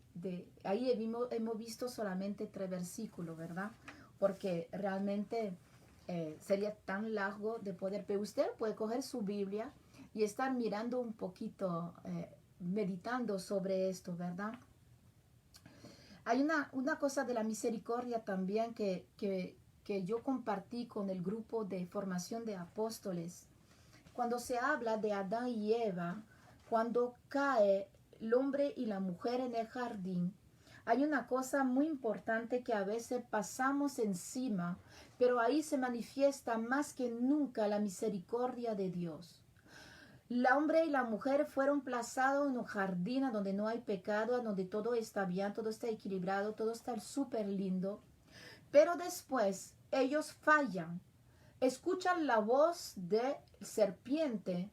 ahí hemos visto solamente 3 versículos, ¿verdad? Porque realmente sería tan largo de poder, pero usted puede coger su Biblia y estar mirando un poquito, meditando sobre esto, ¿verdad? Hay una cosa de la misericordia también que yo compartí con el grupo de formación de apóstoles. Cuando se habla de Adán y Eva, cuando cae el hombre y la mujer en el jardín, hay una cosa muy importante que a veces pasamos encima, pero ahí se manifiesta más que nunca la misericordia de Dios. El hombre y la mujer fueron plazados en un jardín donde no hay pecado, donde todo está bien, todo está equilibrado, todo está súper lindo. Pero después ellos fallan. Escuchan la voz de serpiente,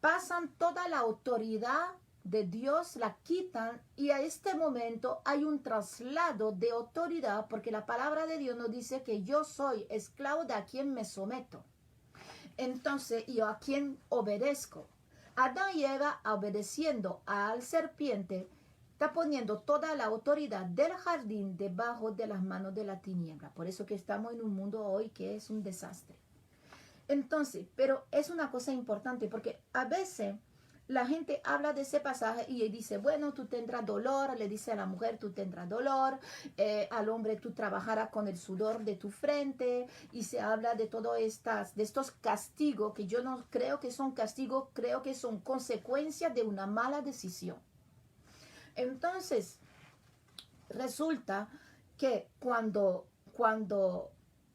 pasan toda la autoridad de Dios, la quitan y a este momento hay un traslado de autoridad porque la palabra de Dios nos dice que yo soy esclavo de a quien me someto. Entonces, yo a quien obedezco. Adán y Eva obedeciendo al serpiente está poniendo toda la autoridad del jardín debajo de las manos de la tiniebla. Por eso que estamos en un mundo hoy que es un desastre. Entonces, pero es una cosa importante porque a veces la gente habla de ese pasaje y dice, bueno, tú tendrás dolor, le dice a la mujer, tú tendrás dolor, al hombre tú trabajarás con el sudor de tu frente, y se habla de todos estos castigos, que yo no creo que son castigos, creo que son consecuencias de una mala decisión. Entonces, resulta que cuando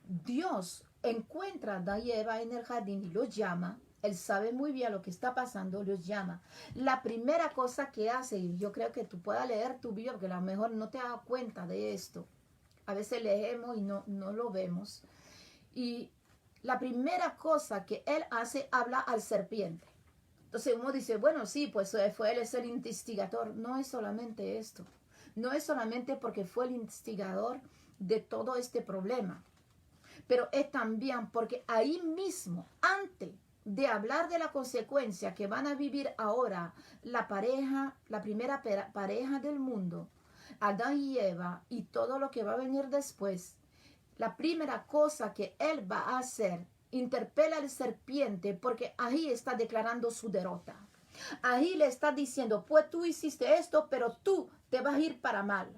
Dios encuentra a Adán y Eva en el jardín y los llama, Él sabe muy bien lo que está pasando, los llama. La primera cosa que hace, y yo creo que tú puedas leer tu Biblia, porque a lo mejor no te das cuenta de esto. A veces leemos y no lo vemos. Y la primera cosa que él hace, habla al serpiente. Entonces uno dice, bueno, sí, pues fue él es el instigador. No es solamente esto. No es solamente porque fue el instigador de todo este problema. Pero es también porque ahí mismo, antes de hablar de la consecuencia que van a vivir ahora la pareja, la primera pareja del mundo, Adán y Eva, y todo lo que va a venir después, la primera cosa que él va a hacer, interpela al serpiente porque ahí está declarando su derrota. Ahí le está diciendo, pues tú hiciste esto, pero tú te vas a ir para mal.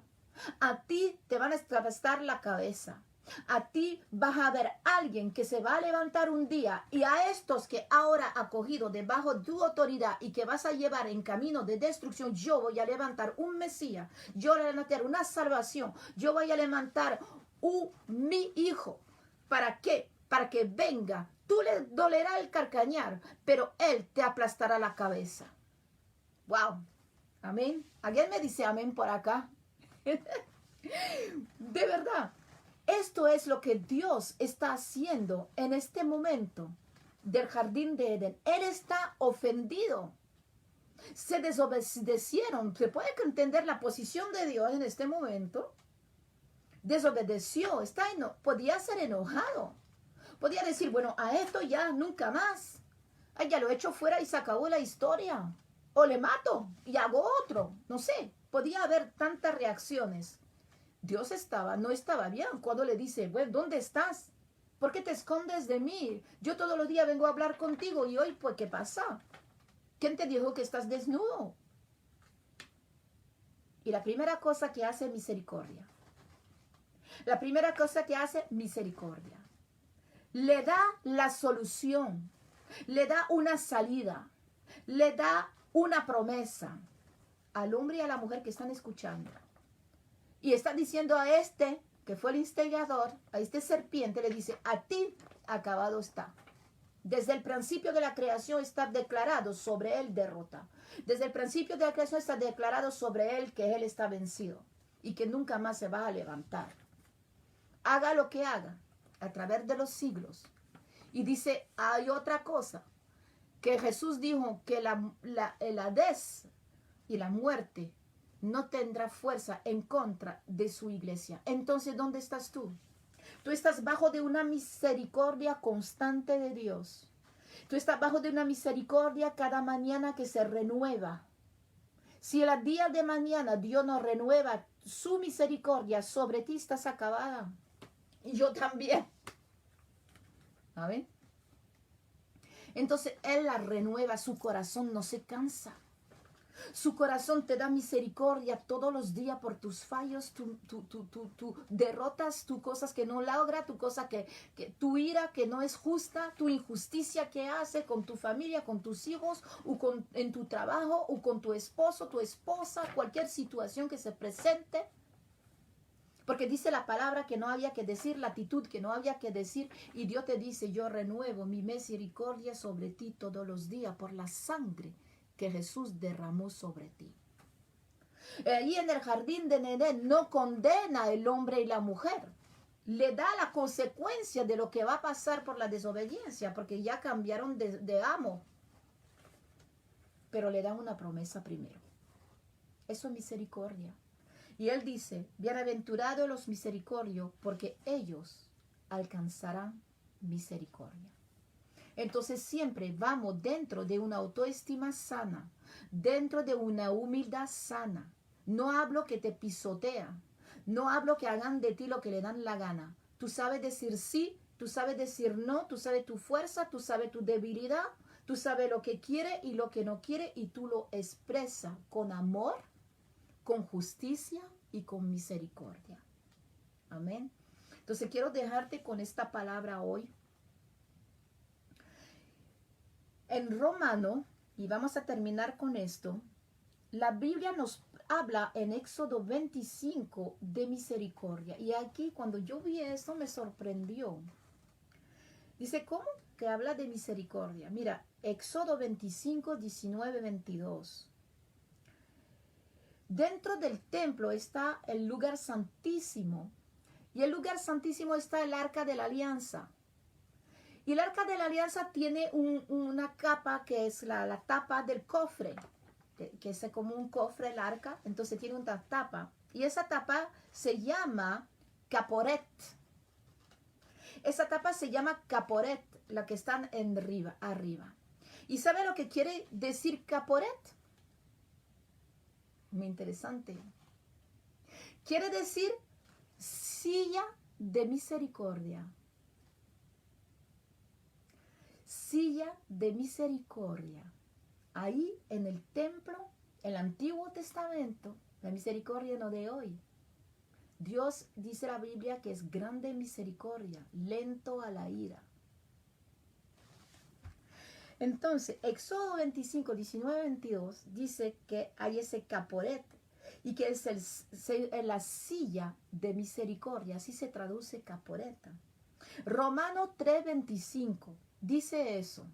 A ti te van a atravesar la cabeza. A ti vas a ver alguien que se va a levantar un día y a estos que ahora ha cogido debajo de tu autoridad y que vas a llevar en camino de destrucción, yo voy a levantar un Mesías, yo voy a levantar una salvación, yo voy a levantar mi hijo. ¿Para qué? Para que venga. Tú le dolerá el carcañar, pero él te aplastará la cabeza. Wow. Amén. ¿Alguien me dice amén por acá? De verdad, esto es lo que Dios está haciendo en este momento del jardín de Edén. Él está ofendido. Se desobedecieron. Se puede entender la posición de Dios en este momento. Desobedeció. Podía ser enojado. Podía decir, bueno, a esto ya nunca más. Ay, ya lo he hecho fuera y se acabó la historia. O le mato y hago otro. No sé. Podía haber tantas reacciones. Dios no estaba bien cuando le dice, bueno, ¿dónde estás? ¿Por qué te escondes de mí? Yo todos los días vengo a hablar contigo y hoy, pues, ¿qué pasa? ¿Quién te dijo que estás desnudo? Y la primera cosa que hace misericordia. La primera cosa que hace misericordia. Le da la solución. Le da una salida. Le da una promesa al hombre y a la mujer que están escuchando. Y está diciendo a este, que fue el instigador, a este serpiente, le dice, a ti acabado está. Desde el principio de la creación está declarado sobre él derrota. Desde el principio de la creación está declarado sobre él que él está vencido y que nunca más se va a levantar. Haga lo que haga a través de los siglos. Y dice, hay otra cosa, que Jesús dijo que el Hades y la muerte no tendrá fuerza en contra de su iglesia. Entonces, ¿dónde estás tú? Tú estás bajo de una misericordia constante de Dios. Tú estás bajo de una misericordia cada mañana que se renueva. Si el día de mañana Dios no renueva su misericordia sobre ti, estás acabada. Y yo también. ¿Saben? Entonces Él la renueva, su corazón no se cansa. Su corazón te da misericordia todos los días por tus fallos, tu derrotas, tus cosas que no logra, tu cosa tu ira que no es justa, tu injusticia que hace con tu familia, con tus hijos, o en tu trabajo, o con tu esposo, tu esposa, cualquier situación que se presente. Porque dice la palabra que no había que decir, la actitud que no había que decir, y Dios te dice, yo renuevo mi misericordia sobre ti todos los días por la sangre que Jesús derramó sobre ti. Ahí en el jardín de Edén no condena el hombre y la mujer. Le da la consecuencia de lo que va a pasar por la desobediencia, porque ya cambiaron de amo. Pero le dan una promesa primero. Eso es misericordia. Y él dice, bienaventurados los misericordios, porque ellos alcanzarán misericordia. Entonces siempre vamos dentro de una autoestima sana, dentro de una humildad sana. No hablo que te pisotean, no hablo que hagan de ti lo que le dan la gana. Tú sabes decir sí, tú sabes decir no, tú sabes tu fuerza, tú sabes tu debilidad, tú sabes lo que quiere y lo que no quiere y tú lo expresas con amor, con justicia y con misericordia. Amén. Entonces quiero dejarte con esta palabra hoy. En Romano, y vamos a terminar con esto, la Biblia nos habla en Éxodo 25 de misericordia. Y aquí cuando yo vi esto me sorprendió. Dice, ¿cómo que habla de misericordia? Mira, Éxodo 25, 19, 22. Dentro del templo está el lugar santísimo. Y el lugar santísimo está el arca de la alianza. Y el arca de la alianza tiene una capa que es la tapa del cofre, que es como un cofre el arca, entonces tiene una tapa. Y esa tapa se llama caporet. Esa tapa se llama caporet, la que están arriba. ¿Y sabe lo que quiere decir caporet? Muy interesante. Quiere decir silla de misericordia. Silla de misericordia. Ahí en el templo, el Antiguo Testamento, la misericordia no de hoy. Dios dice la Biblia que es grande en misericordia, lento a la ira. Entonces, Éxodo 25, 19, 22 dice que hay ese caporet y que es la silla de misericordia, así se traduce caporeta. Romano 3, 25 dice eso.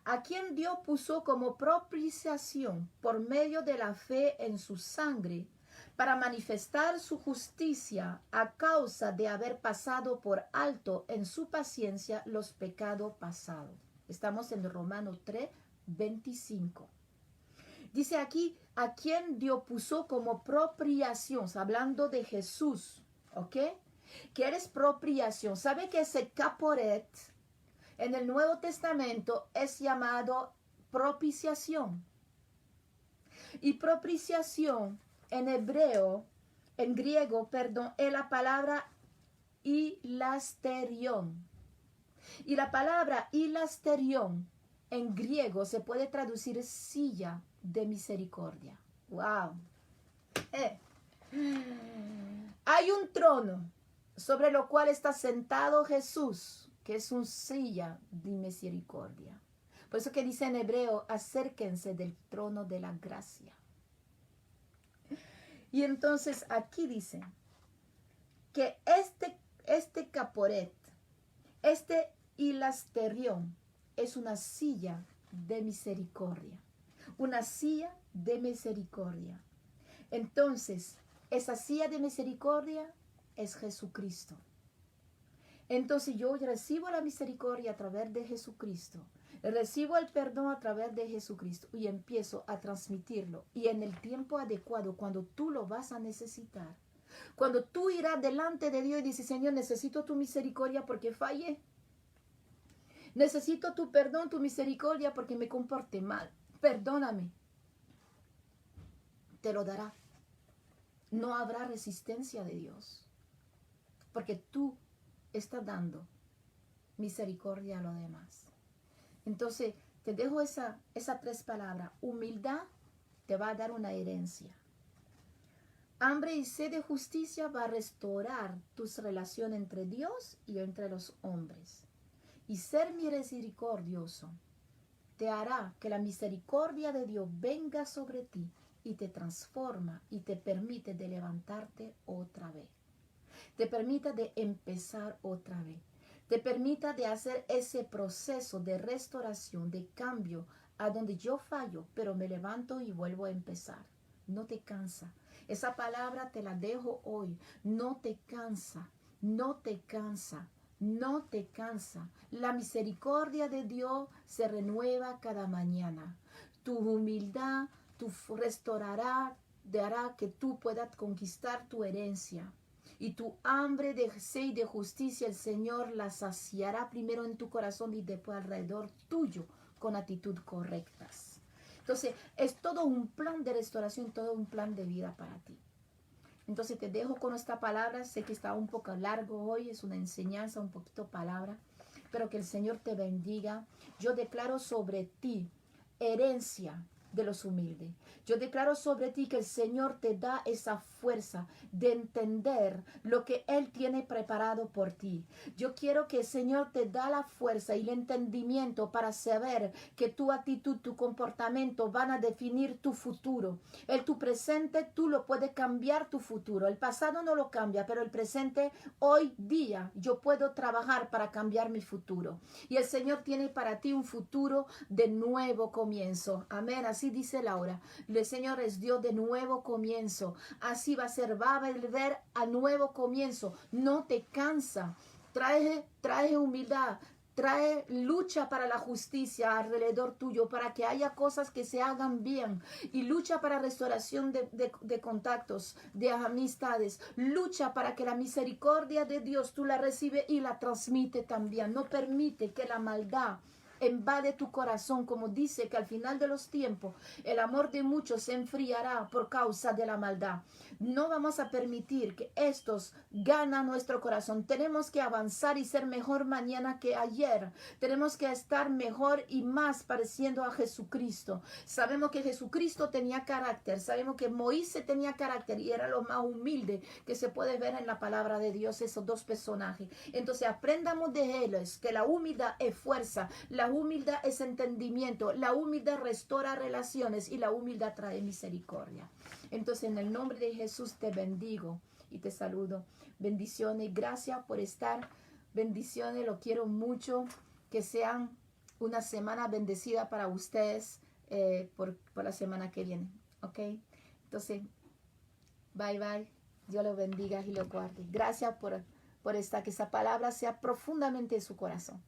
A quien Dios puso como propiciación por medio de la fe en su sangre, para manifestar su justicia a causa de haber pasado por alto en su paciencia los pecados pasados. Estamos en Romanos 3, 25. Dice aquí, a quien Dios puso como propiciación, hablando de Jesús, ¿ok? Que eres propiciación. ¿Sabe que ese caporet en el Nuevo Testamento es llamado propiciación? Y propiciación en hebreo, en griego, perdón, es la palabra hilasterión. Y la palabra hilasterión en griego se puede traducir silla de misericordia. ¡Wow! Hay un trono sobre lo cual está sentado Jesús, que es una silla de misericordia. Por eso que dice en hebreo, acérquense del trono de la gracia. Y entonces aquí dice que este caporet, este hilasterión, es una silla de misericordia. Una silla de misericordia. Entonces, esa silla de misericordia es Jesucristo. Entonces yo recibo la misericordia a través de Jesucristo. Recibo el perdón a través de Jesucristo y empiezo a transmitirlo. Y en el tiempo adecuado, cuando tú lo vas a necesitar, cuando tú irás delante de Dios y dices, Señor, necesito tu misericordia porque fallé. Necesito tu perdón, tu misericordia porque me comporté mal. Perdóname. Te lo dará. No habrá resistencia de Dios. Porque tú estás dando misericordia a los demás. Entonces, te dejo esas tres palabras. Humildad te va a dar una herencia. Hambre y sed de justicia va a restaurar tus relaciones entre Dios y entre los hombres. Y ser misericordioso te hará que la misericordia de Dios venga sobre ti y te transforma y te permite de levantarte otra vez. Te permita de empezar otra vez. Te permita de hacer ese proceso de restauración, de cambio, a donde yo fallo, pero me levanto y vuelvo a empezar. No te cansa. Esa palabra te la dejo hoy. No te cansa, no te cansa, no te cansa. La misericordia de Dios se renueva cada mañana. Tu humildad, tu restaurará, hará que tú puedas conquistar tu herencia. Y tu hambre de sed y de justicia, el Señor la saciará primero en tu corazón y después alrededor tuyo con actitud correctas. Entonces, es todo un plan de restauración, todo un plan de vida para ti. Entonces, te dejo con esta palabra. Sé que está un poco largo hoy, es una enseñanza, un poquito palabra, pero que el Señor te bendiga. Yo declaro sobre ti herencia de los humildes. Yo declaro sobre ti que el Señor te da esa fuerza de entender lo que Él tiene preparado por ti. Yo quiero que el Señor te da la fuerza y el entendimiento para saber que tu actitud, tu comportamiento van a definir tu futuro. Tu presente, tú lo puedes cambiar tu futuro. El pasado no lo cambia, pero el presente, hoy día, yo puedo trabajar para cambiar mi futuro. Y el Señor tiene para ti un futuro de nuevo comienzo. Amén. Así dice Laura. El Señor es Dios de nuevo comienzo. Así va a ser, va a volver a nuevo comienzo. No te cansa. Trae humildad. Trae lucha para la justicia alrededor tuyo, para que haya cosas que se hagan bien. Y lucha para restauración de contactos, de amistades. Lucha para que la misericordia de Dios tú la recibes y la transmite también. No permite que la maldad invade tu corazón, como dice que al final de los tiempos el amor de muchos se enfriará por causa de la maldad. No vamos a permitir que estos ganen nuestro corazón. Tenemos que avanzar y ser mejor mañana que ayer. Tenemos que estar mejor y más pareciendo a Jesucristo. Sabemos que Jesucristo tenía carácter. Sabemos que Moisés tenía carácter y era lo más humilde que se puede ver en la palabra de Dios, esos dos personajes. Entonces aprendamos de ellos que la humildad es fuerza, la humildad es entendimiento, la humildad restaura relaciones y la humildad trae misericordia. Entonces en el nombre de Jesús te bendigo y te saludo. Bendiciones, gracias por estar. Bendiciones, lo quiero mucho. Que sean una semana bendecida para ustedes por la semana que viene. ¿Ok? Entonces, bye bye. Dios los bendiga y los guarde. Gracias por estar. Que esa palabra sea profundamente en su corazón.